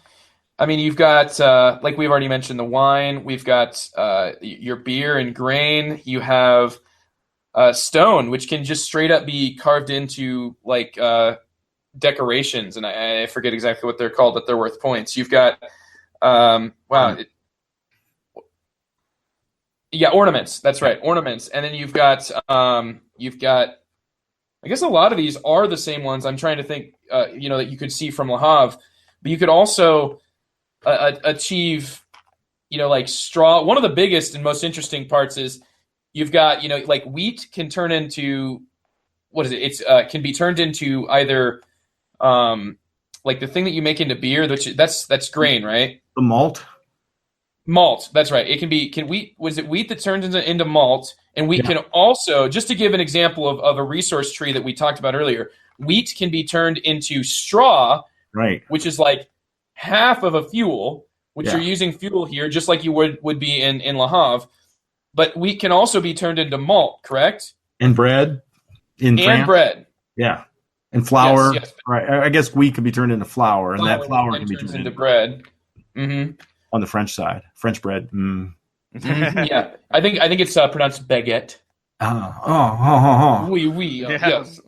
I mean, you've got, like we've already mentioned, the wine. We've got your beer and grain. You have stone, which can just straight up be carved into like decorations, and I forget exactly what they're called, but they're worth points. You've got ornaments. That's right, ornaments. And then you've got I guess a lot of these are the same ones. I'm trying to think, that you could see from Le Havre, but you could also achieve, like straw. One of the biggest and most interesting parts is you've got, like wheat can turn into, what is it? It's can be turned into either, like the thing that you make into beer. That's grain, right? The malt. Malt, that's right. It can be. Was it wheat that turns into malt? And wheat can also, just to give an example of a resource tree that we talked about earlier, wheat can be turned into straw, right? Which is like half of a fuel, which you're using fuel here, just like you would be in Le Havre. But wheat can also be turned into malt, correct? And bread. And bread. Yeah. And flour. Yes. Right. I guess wheat can be turned into flour, and that flour can be turned into bread. Mm-hmm. On the French side, French bread. Yeah, I think it's pronounced baguette. Oui. Yes.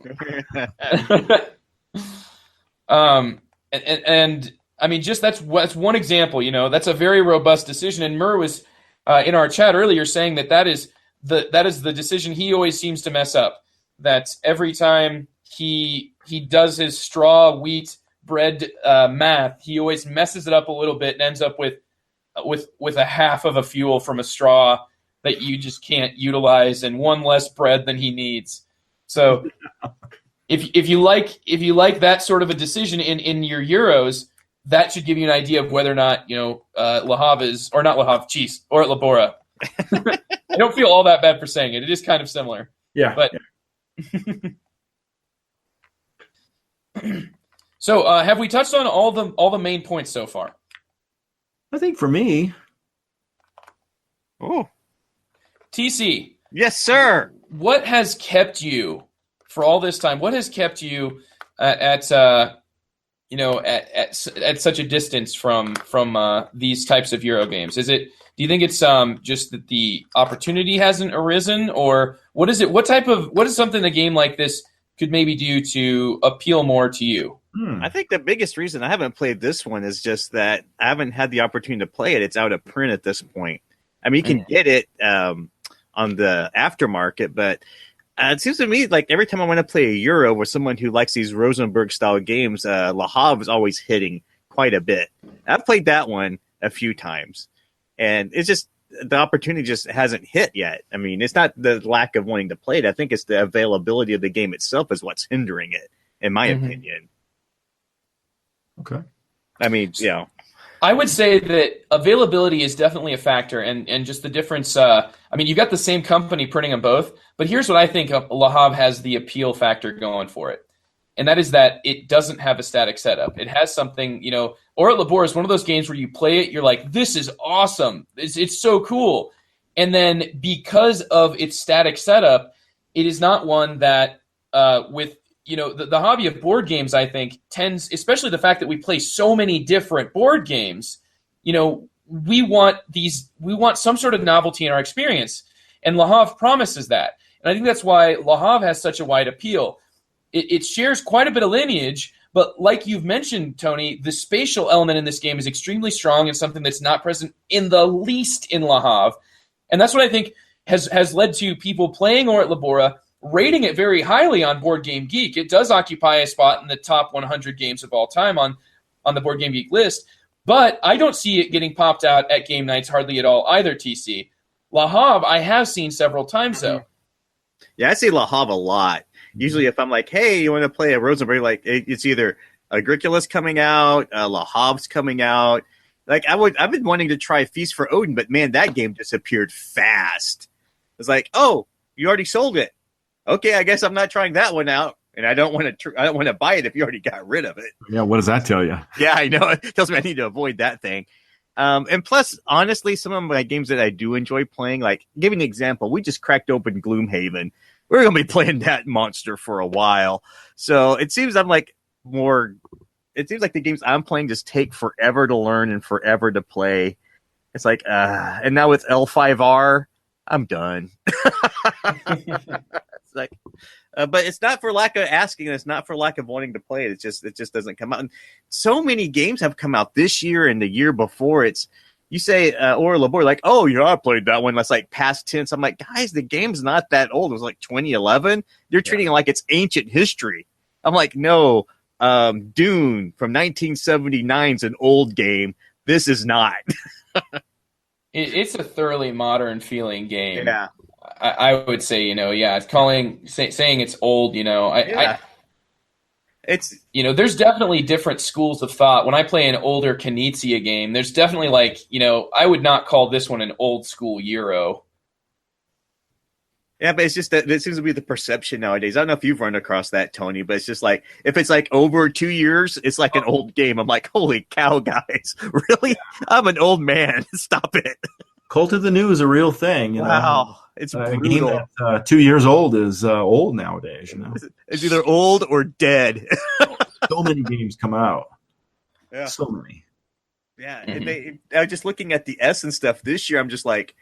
And I mean, just that's one example. That's a very robust decision. And Murr was in our chat earlier saying that is the decision he always seems to mess up. That every time he does his straw wheat bread math, he always messes it up a little bit and ends up with a half of a fuel from a straw that you just can't utilize, and one less bread than he needs. So if you like that sort of a decision in your Euros, that should give you an idea of whether or not Le Havre is, or not Le Havre, geez, or at Labora. I don't feel all that bad for saying it. It is kind of similar. Yeah. But so have we touched on all the main points so far? I think for me. Oh. TC. Yes, sir. What has kept you for all this time? What has kept you at such a distance from these types of Euro games? Do you think it's just that the opportunity hasn't arisen, or what is it? What is something a game like this could maybe do to appeal more to you? I think the biggest reason I haven't played this one is just that I haven't had the opportunity to play it. It's out of print at this point. I mean, you can get it on the aftermarket, but it seems to me like every time I want to play a Euro with someone who likes these Rosenberg-style games, Le Havre is always hitting quite a bit. I've played that one a few times, and it's just the opportunity just hasn't hit yet. I mean, it's not the lack of wanting to play it. I think it's the availability of the game itself is what's hindering it, in my opinion. Okay. I mean, I would say that availability is definitely a factor, and just the difference. I mean, you've got the same company printing them both, but here's what I think Le Havre has the appeal factor going for it, and that is that it doesn't have a static setup. It has something, or Labora is one of those games where you play it, you're like, this is awesome. It's so cool. And then because of its static setup, it is not one that with the hobby of board games, I think, tends, especially the fact that we play so many different board games, we want some sort of novelty in our experience. And Le Havre promises that. And I think that's why Le Havre has such a wide appeal. It shares quite a bit of lineage, but like you've mentioned, Tony, the spatial element in this game is extremely strong and something that's not present in the least in Le Havre. And that's what I think has led to people playing Or at Labora, rating it very highly on Board Game Geek. It does occupy a spot in the top 100 games of all time on the Board Game Geek list, but I don't see it getting popped out at game nights hardly at all either, TC. Le Havre, I have seen several times, though. Yeah, I see Le Havre a lot. Usually if I'm like, hey, you want to play a Rosenberg, like it's either Agricula's coming out, Le Havre's coming out. Like I've been wanting to try Feast for Odin, but man, that game disappeared fast. It's like, oh, you already sold it. Okay, I guess I'm not trying that one out, and I don't want to buy it if you already got rid of it. Yeah, what does that tell you? Yeah, I know. It tells me I need to avoid that thing. And plus, honestly, some of my games that I do enjoy playing, like, give you an example, we just cracked open Gloomhaven. We're going to be playing that monster for a while. So it seems like the games I'm playing just take forever to learn and forever to play. It's like, and now with L5R, I'm done. It's like, but it's not for lack of asking. It's not for lack of wanting to play it. It just doesn't come out. And so many games have come out this year and the year before. You say, or Labora, like, oh, yeah, I played that one. That's like past tense. I'm like, guys, the game's not that old. It was like 2011. You're treating it like it's ancient history. I'm like, no, Dune from 1979 is an old game. This is not. It's a thoroughly modern feeling game. Yeah. I would say, saying it's old, It's there's definitely different schools of thought. When I play an older Knizia game, there's definitely I would not call this one an old school Euro. Yeah, but it's just that it seems to be the perception nowadays. I don't know if you've run across that, Tony, but it's just like, if it's like over 2 years, it's like an old game. I'm like, holy cow, guys. Really? Yeah. I'm an old man. Stop it. Cult of the New is a real thing. Wow. It's brutal. A game that 2 years old is old nowadays. It's either old or dead. So many games come out. Yeah. So many. Yeah. Mm-hmm. I was just looking at the S and stuff this year. I'm just like,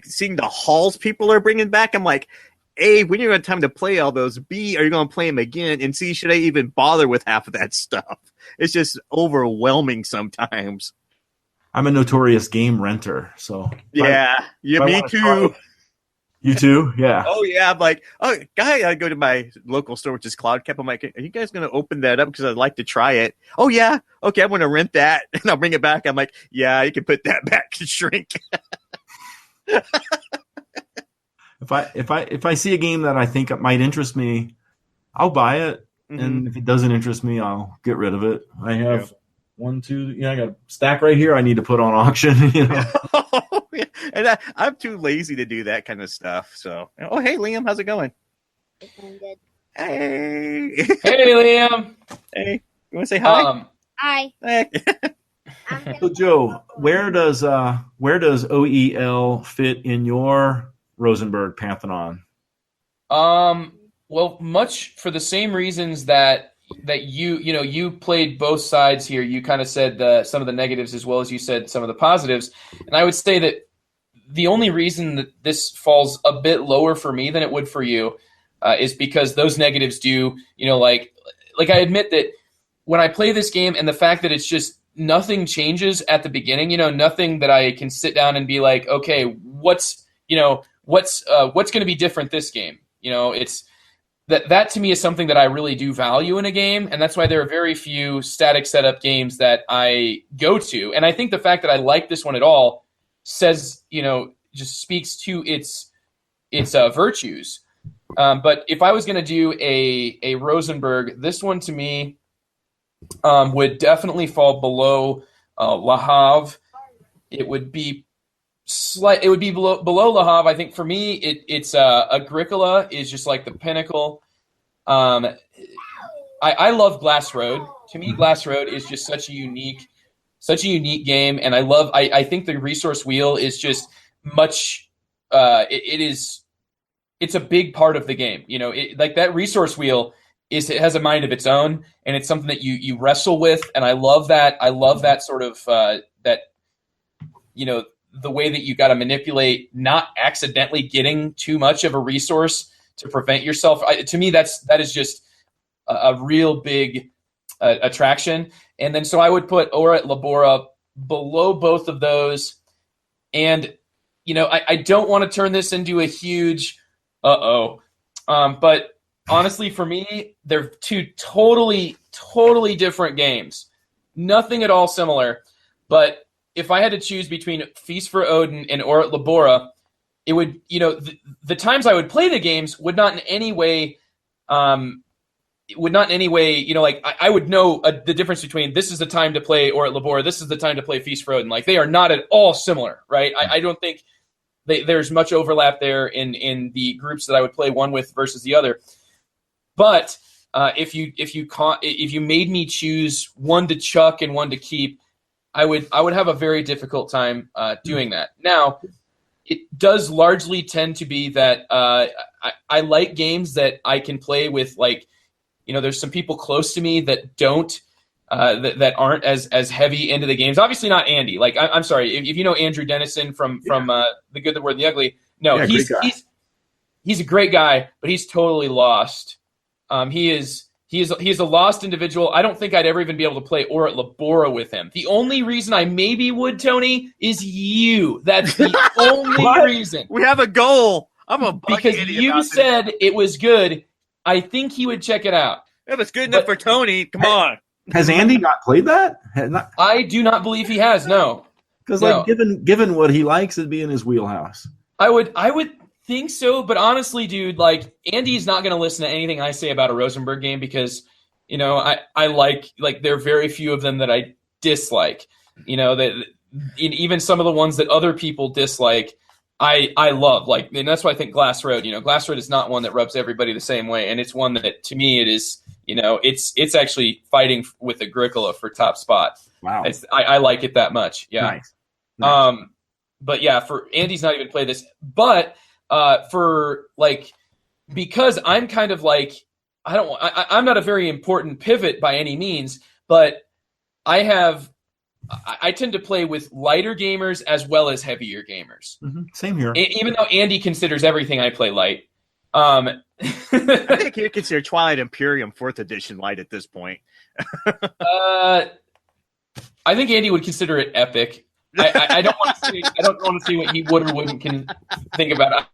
seeing the halls people are bringing back. I'm like, A, when you have time to play all those, B, are you going to play them again? And C, should I even bother with half of that stuff? It's just overwhelming sometimes. I'm a notorious game renter, so yeah, me too. You too? Yeah. Oh yeah, I'm like, I go to my local store, which is Cloud Cap. I'm like, are you guys going to open that up because I'd like to try it? Oh yeah, okay, I'm going to rent that and I'll bring it back. I'm like, yeah, you can put that back to shrink. If I see a game that I think might interest me, I'll buy it, and if it doesn't interest me, I'll get rid of it. I have one, two, I got a stack right here I need to put on auction. And I'm too lazy to do that kind of stuff. So, oh hey Liam, how's it going? It's going good. Hey, hey Liam. Hey, you want to say hi? Hi. Hey. So Joe, where does OEL fit in your Rosenberg Pantheon? Well, much for the same reasons that you played both sides here. You kind of said some of the negatives as well as you said some of the positives, and I would say that the only reason that this falls a bit lower for me than it would for you is because those negatives do, like I admit that when I play this game and the fact that it's just nothing changes at the beginning, nothing that I can sit down and be like, okay, what's going to be different this game? It's that to me is something that I really do value in a game. And that's why there are very few static setup games that I go to. And I think the fact that I like this one at all says, just speaks to its virtues. But if I was going to do a Rosenberg, this one to me would definitely fall below Le Havre, it would be below Le Havre. I think for me, it's Agricola is just like the pinnacle. I love Glass Road. To me, Glass Road is just such a unique game, and I think the resource wheel is just much. It's a big part of the game. Like that resource wheel it has a mind of its own, and it's something that you wrestle with, and I love that. I love that sort of the way that you got to manipulate, not accidentally getting too much of a resource to prevent yourself. To me, that is just a real big attraction. And then so I would put Ora at Labora below both of those. And I don't want to turn this into a huge but honestly, for me, they're two totally different games. Nothing at all similar. But if I had to choose between Feast for Odin and Ora at Labora, it would, the times I would play the games would not in any way, I would know the difference between this is the time to play Ora at Labora, this is the time to play Feast for Odin. Like, they are not at all similar, right? I don't think there's much overlap there in the groups that I would play one with versus the other. But if you made me choose one to chuck and one to keep, I would have a very difficult time doing that. Now, it does largely tend to be that I like games that I can play with, like, there's some people close to me that don't that aren't as heavy into the games. Obviously not Andy. Like, I'm sorry, if you know Andrew Dennison from The Good, the Word, and the Ugly. No, he's a great guy, but he's totally lost. He is a lost individual. I don't think I'd ever even be able to play Ora at Labora with him. The only reason I maybe would, Tony, is you. That's the only reason. We have a goal. Because you said it was good. I think he would check it out. If it's good enough for Tony, come on. Has Andy not played that? I do not believe he has. No, because given what he likes, it'd be in his wheelhouse. I would think so, but honestly, dude, like, Andy's not going to listen to anything I say about a Rosenberg game because, I like there are very few of them that I dislike. That even some of the ones that other people dislike, I love. Like, and that's why I think Glass Road. Glass Road is not one that rubs everybody the same way, and it's one that, to me, it is. It's actually fighting with Agricola for top spot. Wow, I like it that much. Yeah. Nice. But yeah, for Andy's not even played this, but because I'm kind of like, I'm not a very important pivot by any means, but I tend to play with lighter gamers as well as heavier gamers. Mm-hmm. Same here. Even though Andy considers everything I play light. I think you consider Twilight Imperium 4th edition light at this point. I think Andy would consider it epic. I don't want to see. I don't want to see what he would or wouldn't think about it.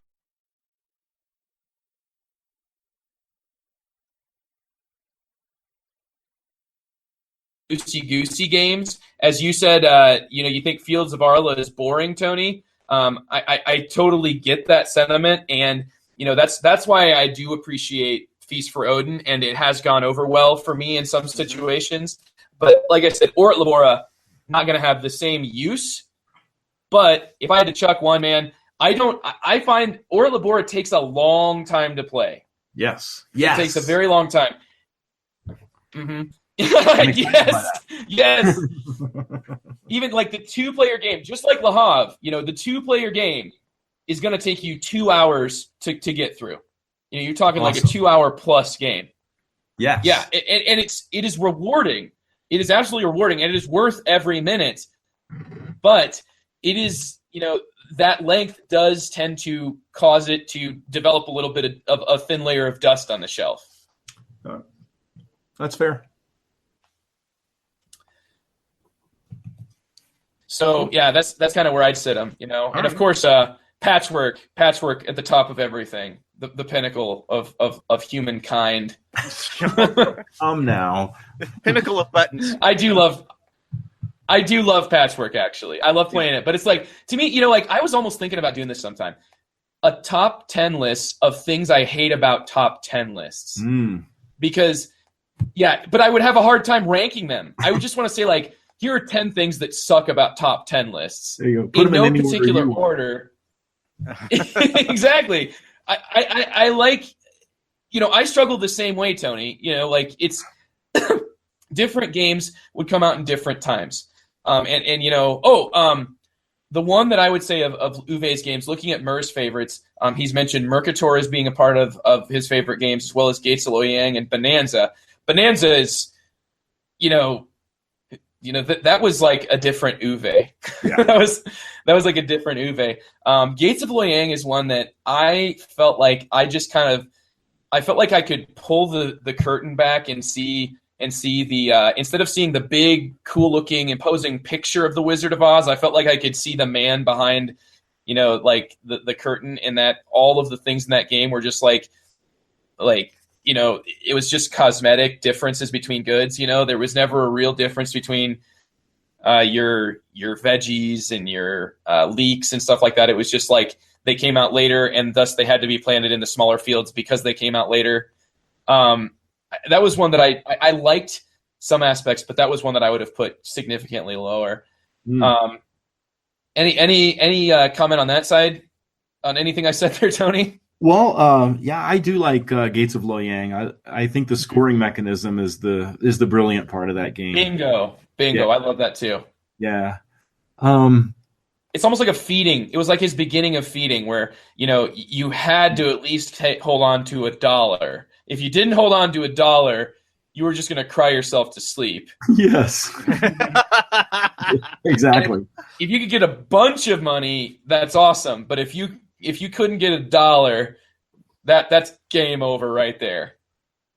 Goosey games, as you said. You think Fields of Arla is boring, Tony. I totally get that sentiment, and that's why I do appreciate Feast for Odin, and it has gone over well for me in some situations. But like I said, Ora at Labora, not going to have the same use. But if I had to chuck one, man, I find Ora at Labora takes a long time to play. Yes. It takes a very long time. Mm-hmm. Yes. Even like the 2-player game, just like Le Havre, the 2-player game is going to take you 2 hours to get through. You're talking like a 2-hour plus game. Yes. Yeah, and it is rewarding. It is absolutely rewarding, and it is worth every minute. But it is, that length does tend to cause it to develop a little bit of a thin layer of dust on the shelf. That's fair. So yeah, that's kind of where I'd sit them, and of course, patchwork at the top of everything, the pinnacle of humankind. Now, pinnacle of buttons. I do love patchwork. Actually, I love playing it, but it's like, to me, I was almost thinking about doing this sometime. A top 10 list of things I hate about top 10 lists, because. Yeah, but I would have a hard time ranking them. I would just want to say, like, here are 10 things that suck about top 10 lists. There you go. Put in them no in any particular order. Exactly. I like, I struggle the same way, Tony. Like it's different games would come out in different times. The one that I would say of Uwe's games, looking at Mur's favorites, he's mentioned Mercator as being a part of his favorite games, as well as Gates of Loyang and Bonanza. Bonanza is, that was like a different Uwe. Yeah. that was like a different Uwe. Gates of Loyang is one that I felt like I felt like I could pull the curtain back and see the instead of seeing the big, cool-looking, imposing picture of the Wizard of Oz, I felt like I could see the man behind, like the curtain, and that all of the things in that game were just like it was just cosmetic differences between goods. There was never a real difference between your veggies and your leeks and stuff like that. It was just like they came out later, and thus they had to be planted in the smaller fields because they came out later. That was one that I liked some aspects, but that was one that I would have put significantly lower. Any comment on that side? On anything I said there, Tony? Well, yeah, I do like Gates of Loyang. I think the scoring mechanism is the brilliant part of that game. Bingo. Yeah. I love that too. Yeah. It's almost like a feeding. It was like his beginning of feeding, where you had to at least hold on to $1. If you didn't hold on to $1, you were just going to cry yourself to sleep. Yes. Exactly. And if you could get a bunch of money, that's awesome. But if you couldn't get $1, that's game over right there.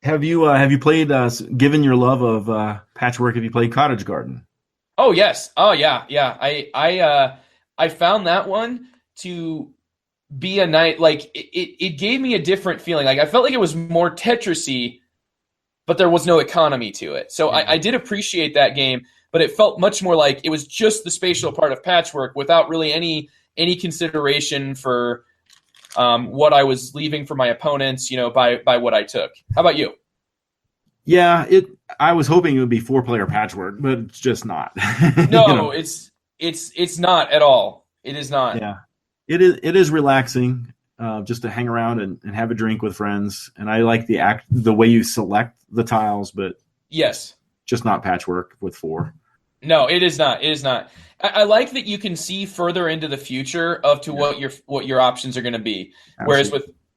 Have you played? Given your love of Patchwork, have you played Cottage Garden? Oh yes. Oh yeah. I found that one to be a night, like it gave me a different feeling. Like I felt like it was more Tetris-y, but there was no economy to it. So I did appreciate that game, but it felt much more like it was just the spatial part of Patchwork without really any consideration for what I was leaving for my opponents, by what I took. How about you? Yeah, I was hoping it would be 4-player Patchwork, but it's just not. No, it's not at all. It is not. Yeah. It is relaxing, just to hang around and have a drink with friends. And I like the way you select the tiles, but yes, just not Patchwork with 4. No, it is not. It is not. I like that you can see further into the future what your options are going to be. Absolutely. Whereas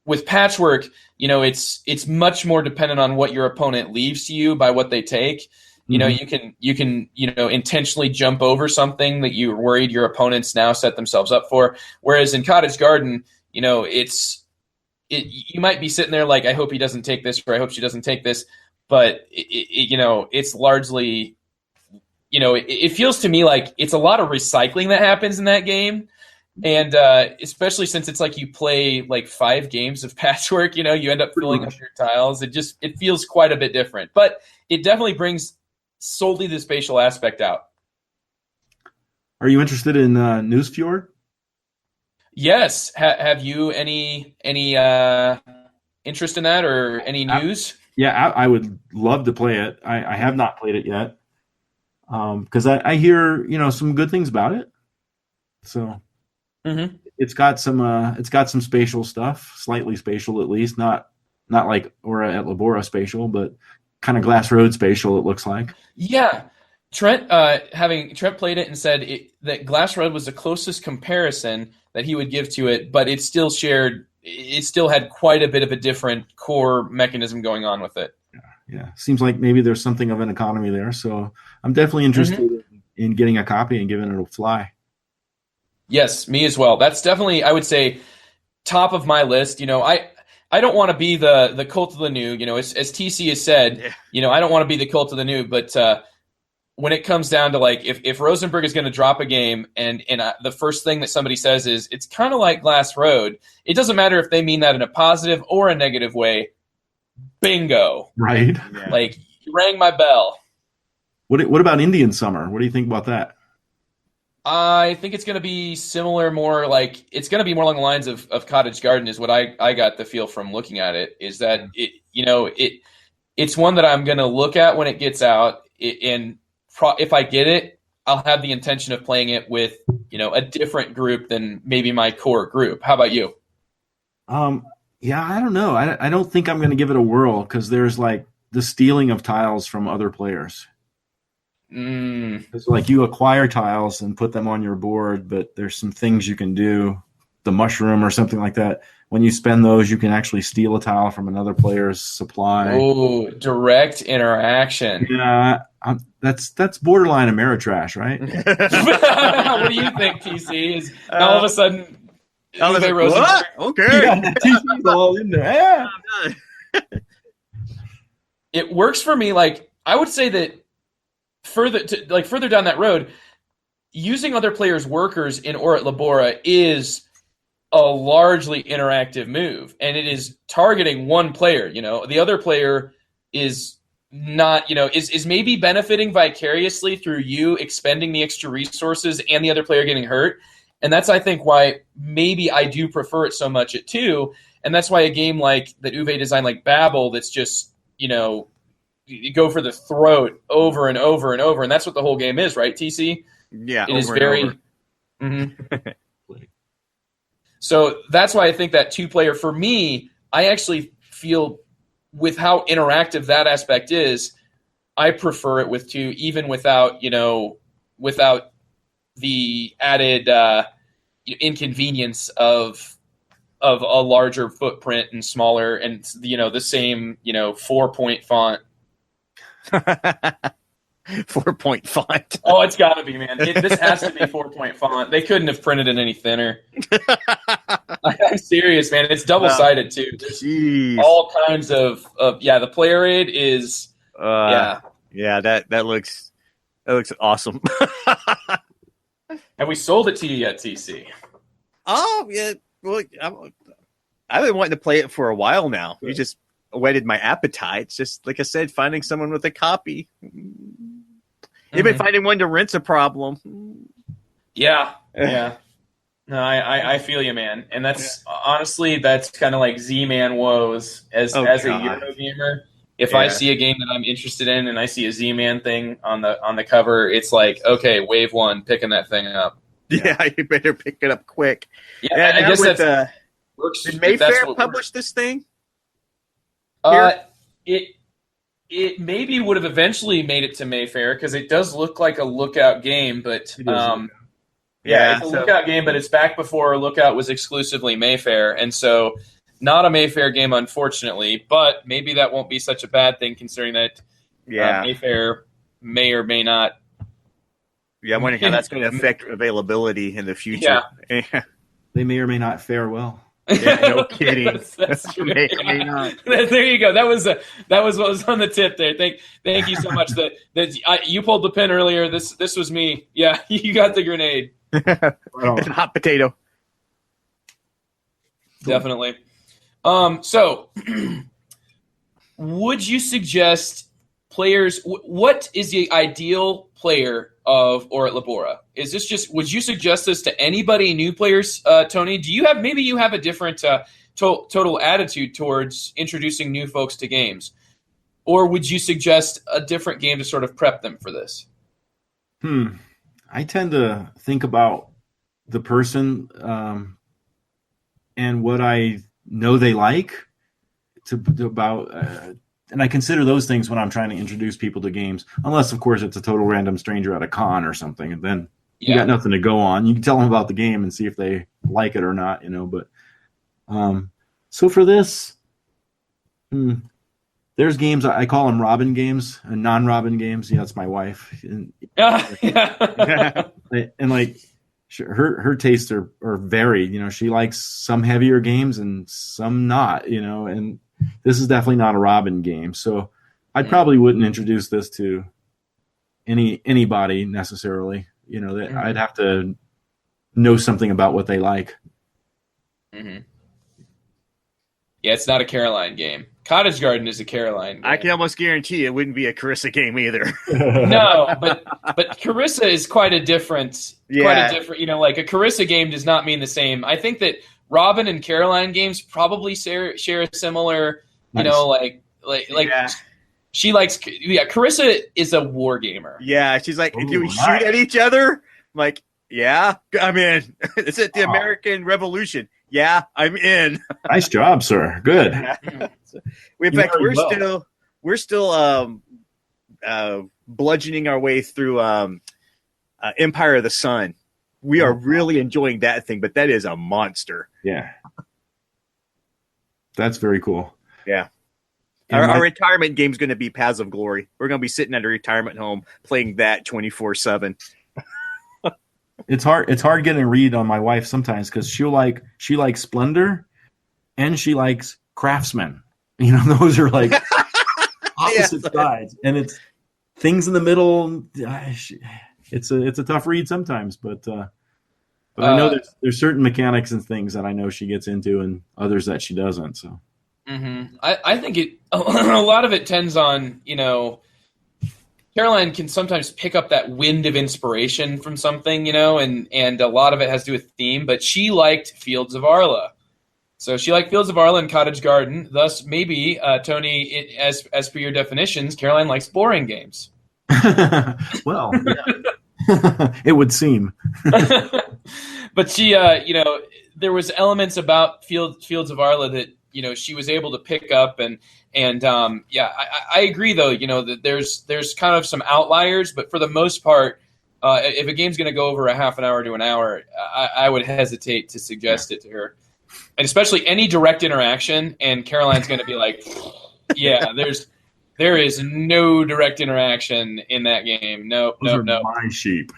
with Patchwork, it's much more dependent on what your opponent leaves to you by what they take. You can intentionally jump over something that you're worried your opponents now set themselves up for. Whereas in Cottage Garden, you might be sitting there like, I hope he doesn't take this, or I hope she doesn't take this. But it's largely, it feels to me like it's a lot of recycling that happens in that game. And especially since it's like you play like 5 games of Patchwork, you end up filling up your tiles. It feels quite a bit different, but it definitely brings solely the spatial aspect out. Are you interested in Newsfjord? Yes. Have you any interest in that, or any news? Yeah, I would love to play it. I have not played it yet, because I hear some good things about it. So it's got some spatial stuff, slightly spatial at least, not like Aura at Labora spatial, but kind of Glass Road spatial, it looks like. Yeah. Trent played it and said that Glass Road was the closest comparison that he would give to it, but it still had quite a bit of a different core mechanism going on with it. Yeah. Seems like maybe there's something of an economy there. So I'm definitely interested in getting a copy and giving it a fly. Yes, me as well. That's definitely, I would say, top of my list. I don't want to be the cult of the new, as TC has said, I don't want to be the cult of the new, but when it comes down to like, if Rosenberg is going to drop a game and the first thing that somebody says is, it's kind of like Glass Road, it doesn't matter if they mean that in a positive or a negative way. Bingo. Right. Yeah. Like, you rang my bell. What about Indian Summer? What do you think about that? I think it's going to be similar, it's going to be more along the lines of Cottage Garden is what I got the feel from looking at it, is that it's one that I'm going to look at when it gets out, and if I get it, I'll have the intention of playing it with, a different group than maybe my core group. How about you? Yeah, I don't know. I don't think I'm going to give it a whirl because there's like the stealing of tiles from other players. It's like you acquire tiles and put them on your board, but there's some things you can do. The mushroom or something like that. When you spend those, you can actually steal a tile from another player's supply. Oh, direct interaction. Yeah, that's borderline Ameritrash, right? What do you think, TC? Is all of a sudden Uwe Rosenberg? what? Okay. Yeah, TC's all in there. Yeah. It works for me. Like, I would say that further down that road, using other players' workers in or at Labora is a largely interactive move, and it is targeting one player. The other player is not, is maybe benefiting vicariously through you expending the extra resources and the other player getting hurt. And that's, I think, why maybe I do prefer it so much at 2. And that's why a game like that Uwe designed, like Babel, that's just, you go for the throat over and over and over. And that's what the whole game is, right, TC? Yeah. It is very. Mm-hmm. So that's why I think that 2-player, for me, I actually feel with how interactive that aspect is, I prefer it with 2, even without the added inconvenience of a larger footprint and smaller and the same 4-point font. 4-point font. Oh, it's got to be, man. This has to be 4-point font. They couldn't have printed it any thinner. I'm serious, man. It's double-sided too. There's all kinds of the player aid is Yeah, that looks awesome. Have we sold it to you yet, TC? Oh yeah. Well, I've been wanting to play it for a while now. You just whetted my appetite. It's just like I said, finding someone with a copy. Even finding one to rent's a problem. Yeah. No, I feel you, man. And that's honestly, that's kind of like Z-Man woes as a Eurogamer. If I see a game that I'm interested in and I see a Z-Man thing on the cover, it's like, okay, wave 1, picking that thing up. Yeah, you better pick it up quick. Yeah, I guess that works. Did Mayfair publish this thing? It maybe would have eventually made it to Mayfair because it does look like a Lookout game, but it's a Lookout game, but it's back before Lookout was exclusively Mayfair, and so not a Mayfair game, unfortunately. But maybe that won't be such a bad thing, considering that Mayfair may or may not. Yeah, I'm wondering how that's going to affect availability in the future. Yeah. They may or may not fare well. Yeah, no kidding. That's true. May or may not. There you go. That was what was on the tip there. Thank you so much. You pulled the pin earlier. This was me. Yeah, you got the grenade. It's a hot potato. Definitely. So, would you suggest players? What is the ideal player of or at Labora? Is this just? Would you suggest this to anybody, new players? Tony, do you have a different total attitude towards introducing new folks to games, or would you suggest a different game to sort of prep them for this? I tend to think about the person and what I know they like and I consider those things when I'm trying to introduce people to games, unless, of course, it's a total random stranger at a con or something, and then you got nothing to go on. You can tell them about the game and see if they like it or not, But so for this, there's games, I call them Robin games and non-Robin games. That's my wife. And like her tastes are varied. She likes some heavier games and some not, and this is definitely not a Robin game. So I probably wouldn't introduce this to anybody necessarily. I'd have to know something about what they like. Mm-hmm. Yeah, it's not a Caroline game. Cottage Garden is a Caroline game. I can almost guarantee it wouldn't be a Carissa game either. No, but Carissa is quite a different. Like a Carissa game does not mean the same. I think that Robin and Caroline games probably share a similar, like she likes. Yeah, Carissa is a war gamer. Yeah, she's like, Ooh, do we nice. shoot at each other? I'm like, yeah, I'm in. Is it the American Revolution? Yeah, I'm in. Nice job, sir. Good. In You fact, married well. we're still bludgeoning our way through Empire of the Sun. We are really enjoying that thing, but that is a monster. Yeah. That's very cool. Yeah. And Our my- retirement game's going to be Paths of Glory. We're going to be sitting at a retirement home playing that 24/7. It's hard getting a read on my wife sometimes because she likes Splendor and she likes Craftsman. You know, those are like opposite sides, and it's things in the middle. It's a tough read sometimes, but I know there's certain mechanics and things that I know she gets into, and others that she doesn't. So, I think a lot of it tends on, you know, Caroline can sometimes pick up that wind of inspiration from something, you know, and a lot of it has to do with theme, but she liked Fields of Arla. So she liked Fields of Arla and Cottage Garden. Thus, maybe, Tony, as per your definitions, Caroline likes boring games. well, yeah. It would seem. But she, you know, there was elements about Fields of Arla that, you know, she was able to pick up, and yeah, I agree though, you know, that there's kind of some outliers, but for the most part, if a game's going to go over a half an hour to an hour, I would hesitate to suggest it to her, and especially any direct interaction. And Caroline's going to be like, yeah, there is no direct interaction in that game. No. My sheep.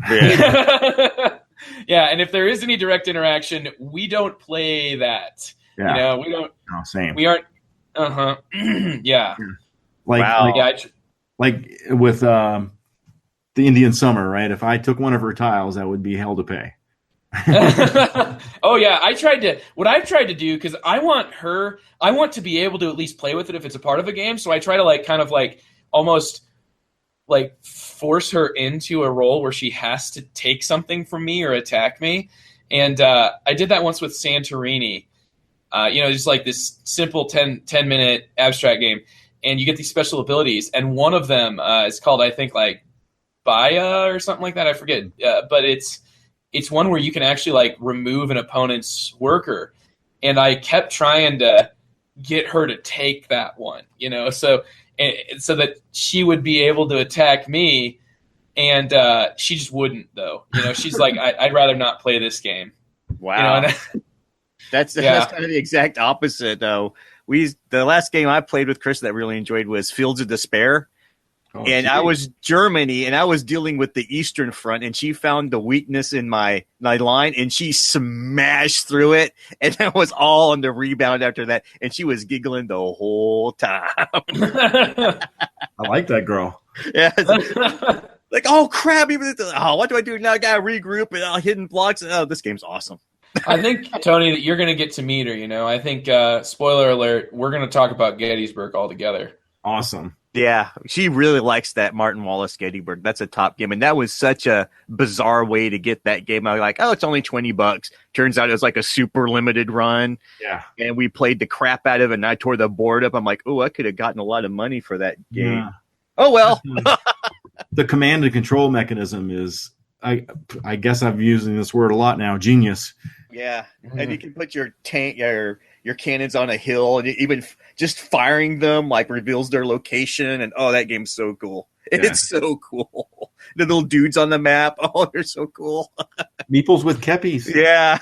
Yeah. Yeah, and if there is any direct interaction, we don't play that. Yeah. You know, we don't. No, same. We aren't. Yeah. Like, Wow. like with the Indian Summer, right? If I took one of her tiles, that would be hell to pay. Oh yeah, what I've tried to do, because I want to be able to at least play with it if it's a part of a game. So I try to like kind of like almost like force her into a role where she has to take something from me or attack me. And I did that once with Santorini. You know, just like this simple 10 minute abstract game, and you get these special abilities, and one of them is called, I think, like Baya or something like that. I forget, but it's one where you can actually like remove an opponent's worker, and I kept trying to get her to take that one, you know, so that she would be able to attack me, and she just wouldn't, though. You know, she's like, I'd rather not play this game. Wow. You know, That's kind of the exact opposite, though. The last game I played with Chris that I really enjoyed was Fields of Despair. Oh, and geez. I was Germany, and I was dealing with the Eastern Front, and she found the weakness in my line, and she smashed through it, and that was all on the rebound after that, and she was giggling the whole time. I like that girl. Yeah. Like, oh, crap. What do I do now? I got to regroup, and hidden blocks. Oh, this game's awesome. I think, Tony, that you're going to get to meet her, you know. I think, spoiler alert, we're going to talk about Gettysburg all together. Awesome. Yeah, she really likes that Martin Wallace Gettysburg. That's a top game. And that was such a bizarre way to get that game. I was like, oh, it's only $20. Turns out it was like a super limited run. Yeah. And we played the crap out of it, and I tore the board up. I'm like, oh, I could have gotten a lot of money for that game. Yeah. Oh, well. The command and control mechanism is, I guess I'm using this word a lot now, genius. Yeah. And you can put your tank, your cannons on a hill, and even just firing them like reveals their location. And oh, that game's so cool. Yeah. It's so cool. The little dudes on the map. Oh, they're so cool. Meeples with keppies. Yeah.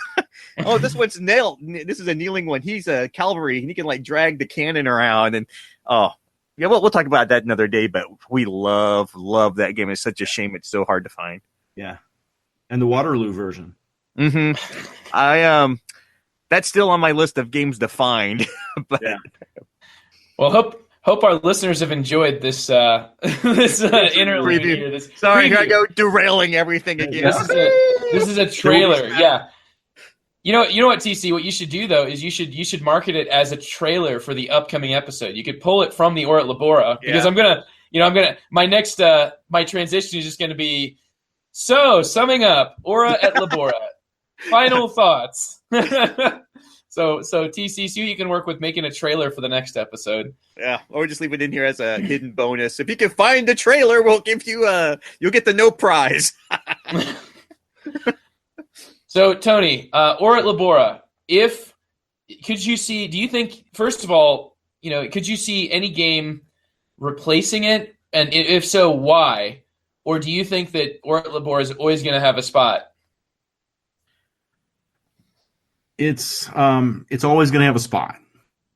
Oh, this one's nailed. This is a kneeling one. He's a cavalry, and he can like drag the cannon around. And oh, yeah, we'll talk about that another day. But we love that game. It's such a shame it's so hard to find. Yeah. And the Waterloo version. Mm-hmm. That's still on my list of games to find. But Yeah. Well, hope our listeners have enjoyed this interlude here. Sorry, preview. here I go derailing everything again. This is a trailer. Yeah. You know what, TC? What you should do though is you should market it as a trailer for the upcoming episode. You could pull it from the Or at Labora, because my next my transition is just gonna be, so summing up Aura at Labora. Final thoughts. So TC, see what you can work with making a trailer for the next episode. Yeah, or just leave it in here as a hidden bonus. If you can find the trailer, we'll give you you'll get the no prize. So Tony, or at Labora, could you see? Do you think, first of all, could you see any game replacing it, and if so, why? Or do you think that or at Labora is always going to have a spot? It's always going to have a spot.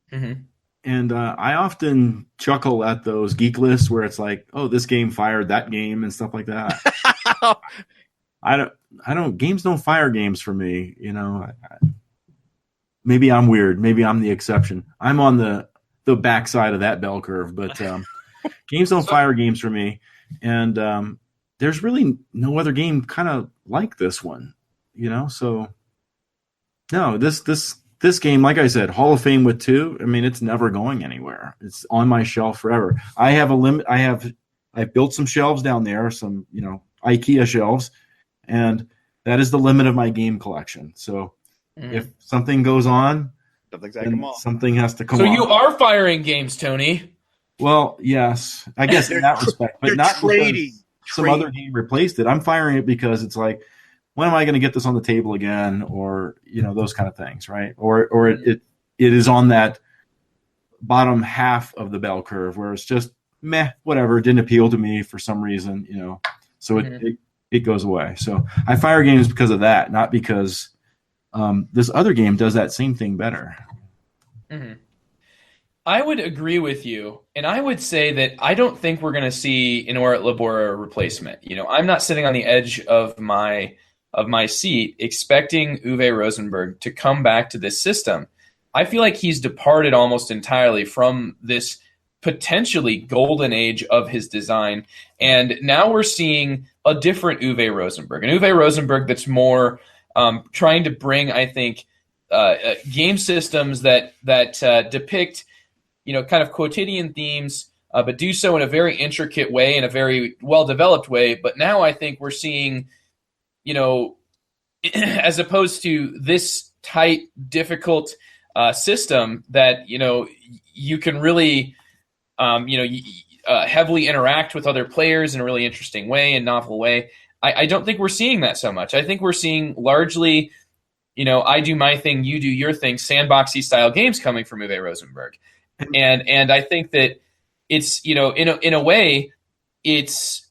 Mm-hmm. And I often chuckle at those geek lists where it's like, oh, this game fired that game and stuff like that. Games don't fire games for me. Maybe I'm weird. Maybe I'm the exception. I'm on the backside of that bell curve, but games don't fire games for me. And there's really no other game kind of like this one, so no, this game, like I said, Hall of Fame with 2. I mean, it's never going anywhere. It's on my shelf forever. I have a limit. I've built some shelves down there, some IKEA shelves, and that is the limit of my game collection. So if something goes on, something has to come on. So you are firing games, Tony. Well, yes, I guess in that respect, but not trading. Some other game replaced it. I'm firing it because it's like, when am I going to get this on the table again? Or, those kind of things, right? Or it is on that bottom half of the bell curve where it's just meh, whatever. It didn't appeal to me for some reason, so it goes away. So I fire games because of that, not because this other game does that same thing better. Mm-hmm. I would agree with you, and I would say that I don't think we're going to see an Or at Labora replacement. I'm not sitting on the edge of my seat expecting Uwe Rosenberg to come back to this system. I feel like he's departed almost entirely from this potentially golden age of his design, and now we're seeing a different Uwe Rosenberg, an Uwe Rosenberg that's more trying to bring, I think, game systems that depict kind of quotidian themes, but do so in a very intricate way, in a very well-developed way. But now I think we're seeing, as opposed to this tight, difficult system that, you can really, heavily interact with other players in a really interesting way and novel way. I don't think we're seeing that so much. I think we're seeing largely, I do my thing, you do your thing, sandboxy style games coming from Uwe Rosenberg. And I think that it's, in a way, it's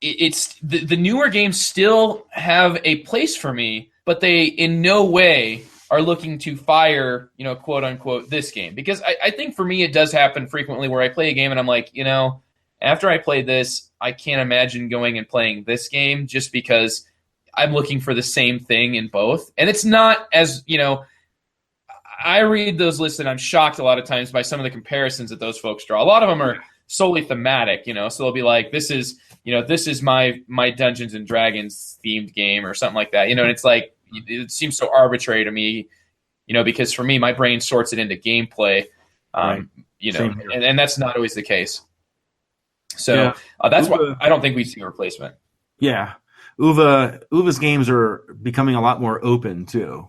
the newer games still have a place for me, but they in no way are looking to fire, quote unquote, this game. Because I think for me, it does happen frequently where I play a game and I'm like, after I played this, I can't imagine going and playing this game just because I'm looking for the same thing in both. And it's not as, I read those lists and I'm shocked a lot of times by some of the comparisons that those folks draw. A lot of them are solely thematic, so they'll be like, this is my Dungeons and Dragons themed game or something like that, and it's like, it seems so arbitrary to me, because for me, my brain sorts it into gameplay, right. And that's not always the case. So that's why I don't think we see a replacement. Yeah. Uwe's games are becoming a lot more open too.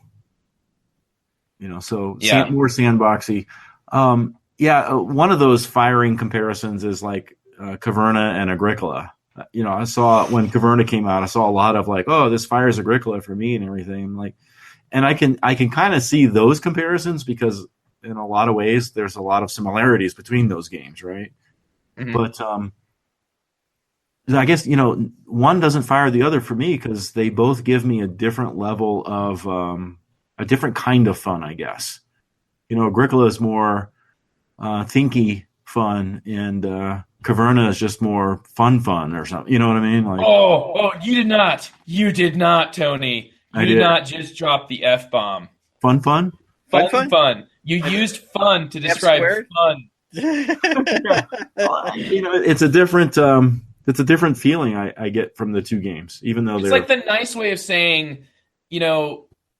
More sandboxy. One of those firing comparisons is like Caverna and Agricola. I saw when Caverna came out, I saw a lot of like, oh, this fires Agricola for me and everything. Like, and I can kind of see those comparisons because in a lot of ways there's a lot of similarities between those games, right? Mm-hmm. But I guess one doesn't fire the other for me because they both give me a different level of a different kind of fun, I guess. Agricola is more thinky fun, and Caverna is just more fun or something. You know what I mean? Like, you did not, Tony. You did not just drop the F-bomb. Fun. You used fun to describe fun. It's a different. It's a different feeling I get from the two games, even though it's like the nice way of saying,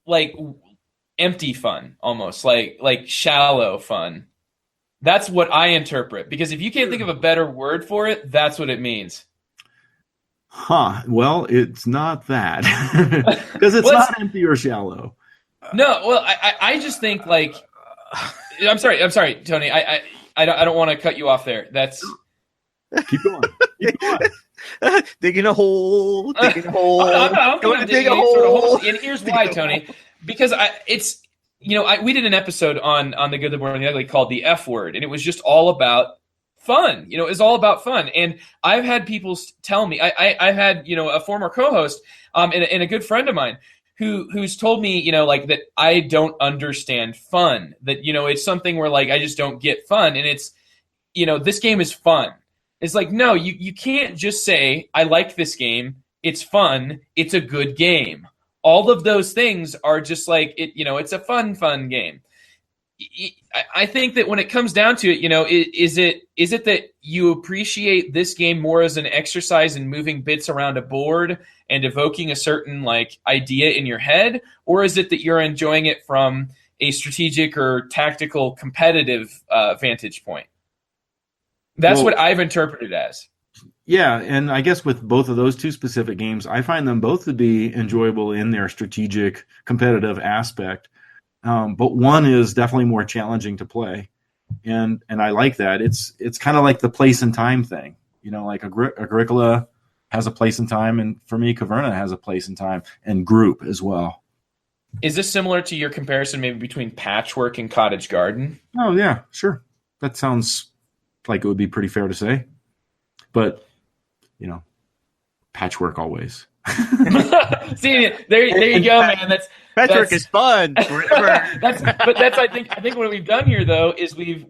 like empty fun, almost like shallow fun. That's what I interpret, because if you can't think of a better word for it, that's what it means. Well, it's not that because it's not empty or shallow. No, well, I just think like I'm sorry, Tony. I don't want to cut you off there. That's Keep going. Keep going. Digging a hole, digging a hole. I'm going to dig a sort of hole. holes. And here's why, Tony. Because it's we did an episode on the Good, the Boring, and the Ugly called The F Word, and it was just all about fun. It was all about fun. And I've had people tell me, I've had a former co-host and a good friend of mine who's told me like that I don't understand fun. That it's something where like I just don't get fun, and it's this game is fun. It's like, no, you can't just say, I like this game, it's fun, it's a good game. All of those things are just like, it's a fun game. I think that when it comes down to it, is it that you appreciate this game more as an exercise in moving bits around a board and evoking a certain like idea in your head? Or is it that you're enjoying it from a strategic or tactical competitive vantage point? That's what I've interpreted as. Yeah, and I guess with both of those two specific games, I find them both to be enjoyable in their strategic, competitive aspect. But one is definitely more challenging to play, and I like that. It's kind of like the place and time thing. Like Agricola has a place and time, and for me, Caverna has a place and time, and group as well. Is this similar to your comparison maybe between Patchwork and Cottage Garden? Oh yeah, sure. That sounds like it would be pretty fair to say, but Patchwork always. See, there you go, man. Patchwork is fun. That's I think what we've done here though is we've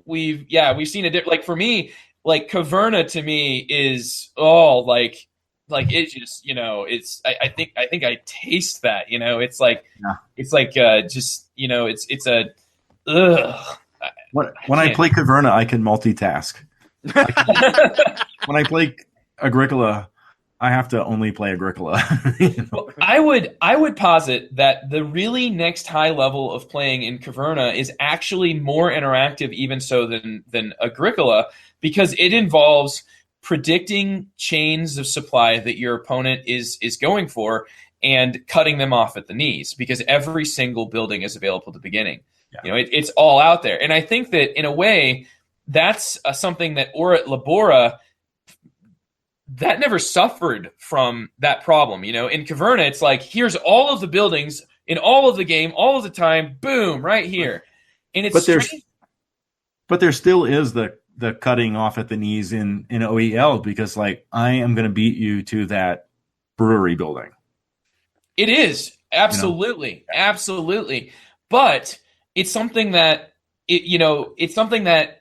seen a different. Like for me, like Caverna to me is like it just it's I think I taste that it's like it's like just it's a ugh. When I play Caverna, I can multitask. When I play Agricola, I have to only play Agricola. Well, I would posit that the really next high level of playing in Caverna is actually more interactive, even so than Agricola, because it involves predicting chains of supply that your opponent is going for and cutting them off at the knees, because every single building is available at the beginning. Yeah. It's all out there, and I think that in a way that's something that Labora that never suffered from that problem. In Caverna, it's like, here's all of the buildings in all of the game, all of the time, boom, right here. And it's but there still is the cutting off at the knees in OEL, because like I am going to beat you to that brewery building. It is absolutely, absolutely, but it's something that it's something that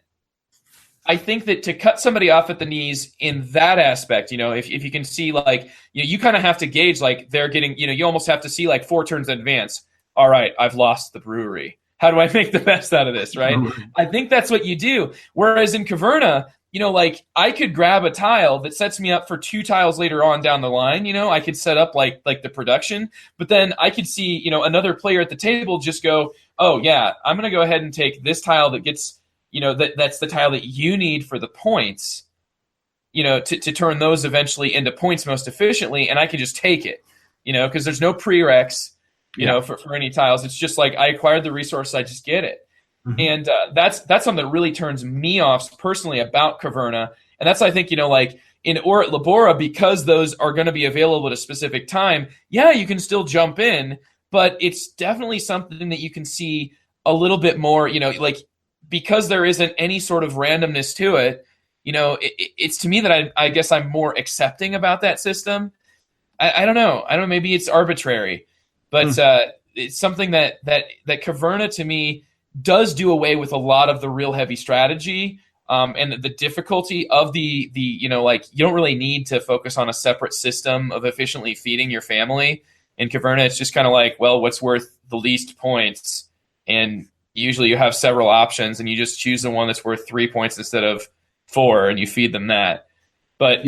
I think that to cut somebody off at the knees in that aspect, if you can see like, you kind of have to gauge like they're getting, you almost have to see like 4 turns in advance. All right, I've lost the brewery. How do I make the best out of this, right? I think that's what you do. Whereas in Caverna, like I could grab a tile that sets me up for 2 tiles later on down the line. I could set up like the production, but then I could see, another player at the table just go, oh yeah, I'm going to go ahead and take this tile that gets, that's the tile that you need for the points, to turn those eventually into points most efficiently, and I can just take it, because there's no prereqs, for any tiles. It's just like I acquired the resource, I just get it. Mm-hmm. And that's something that really turns me off personally about Caverna, and that's I think like in Labora, because those are going to be available at a specific time. Yeah, you can still jump in, but it's definitely something that you can see a little bit more, like. Because there isn't any sort of randomness to it, it's to me that I guess I'm more accepting about that system. I don't know. Maybe it's arbitrary, but it's something that Caverna to me does do away with a lot of the real heavy strategy and the difficulty of the like you don't really need to focus on a separate system of efficiently feeding your family. In Caverna, it's just kind of like, well, what's worth the least points? And usually you have several options, and you just choose the one that's worth 3 points instead of 4, and you feed them that. But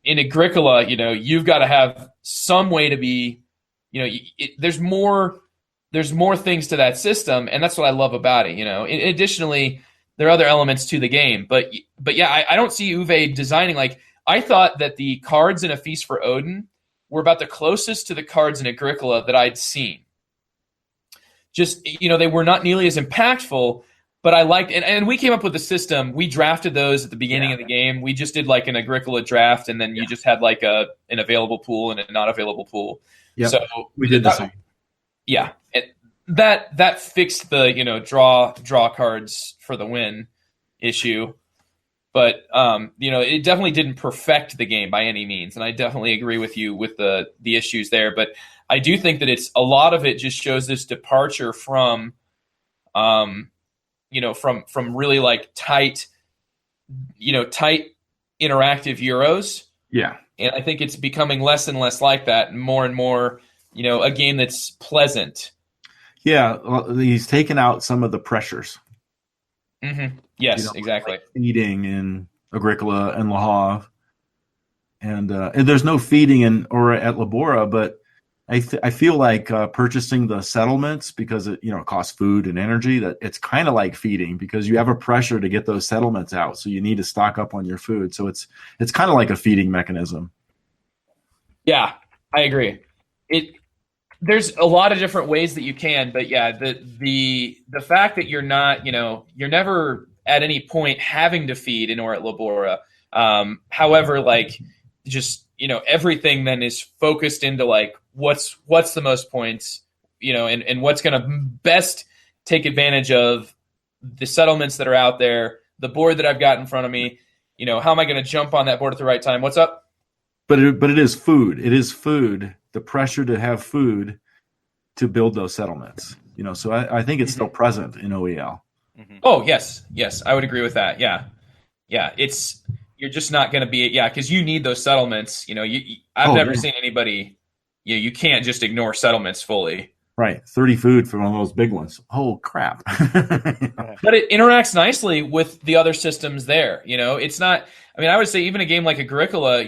in Agricola, you've got to have some way to be, there's more things to that system, and that's what I love about it. Additionally, there are other elements to the game, but yeah, I don't see Uwe designing like. I thought that the cards in A Feast for Odin were about the closest to the cards in Agricola that I'd seen. just, they were not nearly as impactful. But I liked, and we came up with a system. We drafted those at the beginning of the game. We just did like an Agricola draft, and then you just had like an available pool and a not available pool. Yeah, so we did the same. Yeah, that fixed the draw cards for the win issue. But it definitely didn't perfect the game by any means, and I definitely agree with you with the issues there. But I do think that it's a lot of it just shows this departure from from really like tight interactive Euros. Yeah. And I think it's becoming less and less like that, and more, a game that's pleasant. Yeah, well, he's taken out some of the pressures. Mm-hmm. Yes, exactly. Like feeding in Agricola and Le Havre. And there's no feeding at Labora, but I feel like purchasing the settlements, because it costs food and energy, that it's kind of like feeding, because you have a pressure to get those settlements out, so you need to stock up on your food. So it's kind of like a feeding mechanism. Yeah, I agree. There's a lot of different ways that you can, but yeah, the fact that you're not, you're never at any point having to feed in or at Labora. However, like just everything then is focused into like what's the most points, and what's going to best take advantage of the settlements that are out there, the board that I've got in front of me. How am I going to jump on that board at the right time? What's up? But it is food. It is food. The pressure to have food to build those settlements. So I think it's still present in OEL. Mm-hmm. Oh yes, I would agree with that. Yeah. You're just not going to be because you need those settlements. I've never seen anybody. You can't just ignore settlements fully. Right, 30 food for one of those big ones. Oh crap! But it interacts nicely with the other systems there. It's not. I mean, I would say even a game like Agricola,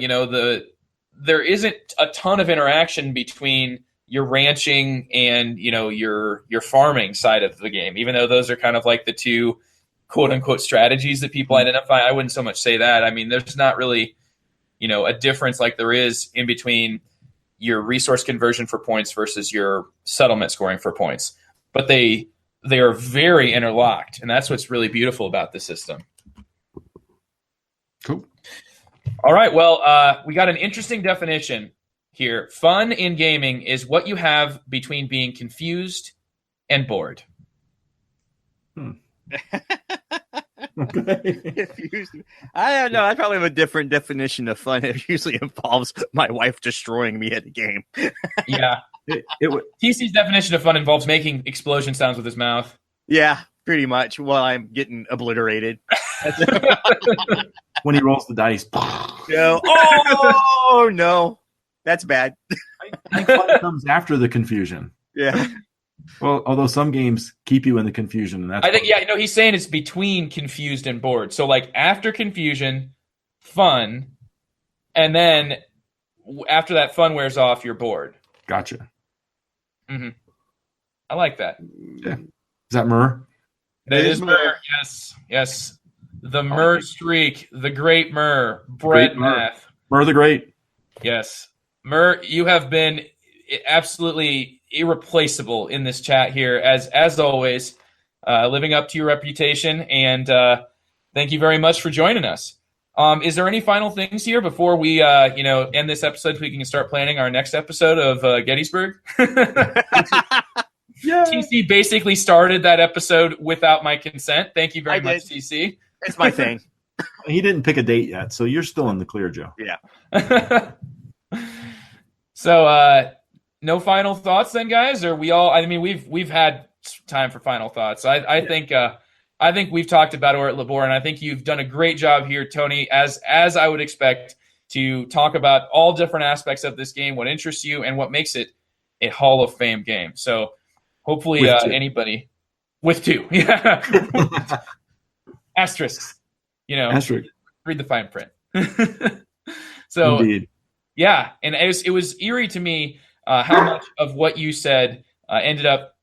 there isn't a ton of interaction between your ranching and your farming side of the game. Even though those are kind of like the two quote unquote strategies that people identify, I wouldn't so much say that. I mean, there's not really a difference like there is in between your resource conversion for points versus your settlement scoring for points. But they are very interlocked, and that's what's really beautiful about the system. Cool. All right, well, we got an interesting definition here. Fun in gaming is what you have between being confused and bored. Confused. I don't know. I probably have a different definition of fun. It usually involves my wife destroying me at the game. Yeah. TC's definition of fun involves making explosion sounds with his mouth. Yeah, pretty much, while I'm getting obliterated. When he rolls the dice. Oh, no. That's bad. I think fun comes after the confusion. Yeah. Well, although some games keep you in the confusion, and that's I think he's saying it's between confused and bored. So like after confusion, fun, and then after that fun wears off, you're bored. Gotcha. Mm-hmm. I like that. Yeah. Is that Myrrh? That is Myrrh. Yes. The Myrrh streak, the great Myrrh, Brett Math. Myrrh the Great. Yes. Myrrh, you have been absolutely irreplaceable in this chat here, as always, living up to your reputation, and thank you very much for joining us. Is there any final things here before we end this episode so we can start planning our next episode of Gettysburg? Yeah. TC basically started that episode without my consent. Thank you very much, TC. It's my thing. He didn't pick a date yet, so you're still in the clear, Joe. Yeah. So, no final thoughts then, guys? Or we all? I mean, we've had time for final thoughts. I think we've talked about it at Labora, and I think you've done a great job here, Tony, as I would expect, to talk about all different aspects of this game, what interests you, and what makes it a Hall of Fame game. So hopefully anybody with two, yeah, asterisks, Asterisk. read the fine print. So Indeed. Yeah, and it was eerie to me how much of what you said ended up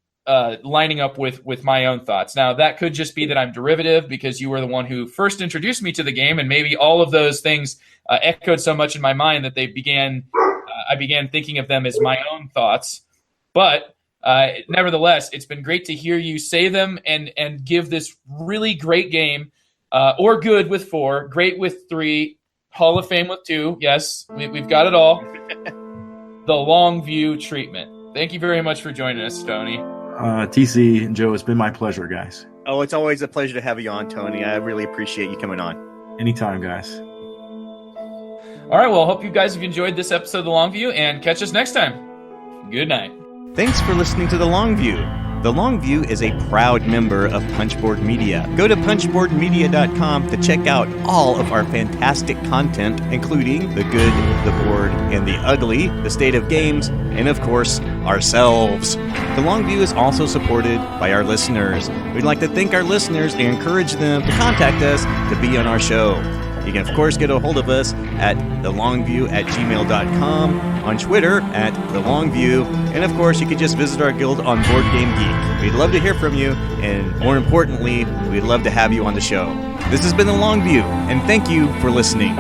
lining up with my own thoughts. Now, that could just be that I'm derivative because you were the one who first introduced me to the game, and maybe all of those things echoed so much in my mind that I began thinking of them as my own thoughts. But Nevertheless, it's been great to hear you say them and give this really great game, or good with 4, great with 3, Hall of Fame with 2. Yes, we've got it all. The Longview treatment. Thank you very much for joining us, Tony. TC and Joe, it's been my pleasure, guys. Oh, it's always a pleasure to have you on, Tony. I really appreciate you coming on. Anytime, guys. All right, well, I hope you guys have enjoyed this episode of The Longview, and catch us next time. Good night. Thanks for listening to The Longview. The Longview is a proud member of Punchboard Media. Go to punchboardmedia.com to check out all of our fantastic content, including the good, the bored, and the ugly, the state of games, and of course, ourselves. The Longview is also supported by our listeners. We'd like to thank our listeners and encourage them to contact us to be on our show. You can, of course, get a hold of us at thelongview@gmail.com, on Twitter at thelongview, and, of course, you can just visit our guild on Board Game Geek. We'd love to hear from you, and more importantly, we'd love to have you on the show. This has been The Longview, and thank you for listening.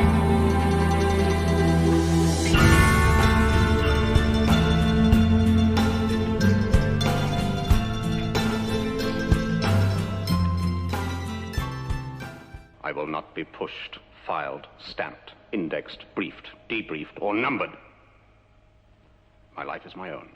I will not be pushed, filed, stamped, indexed, briefed, debriefed, or numbered. My life is my own.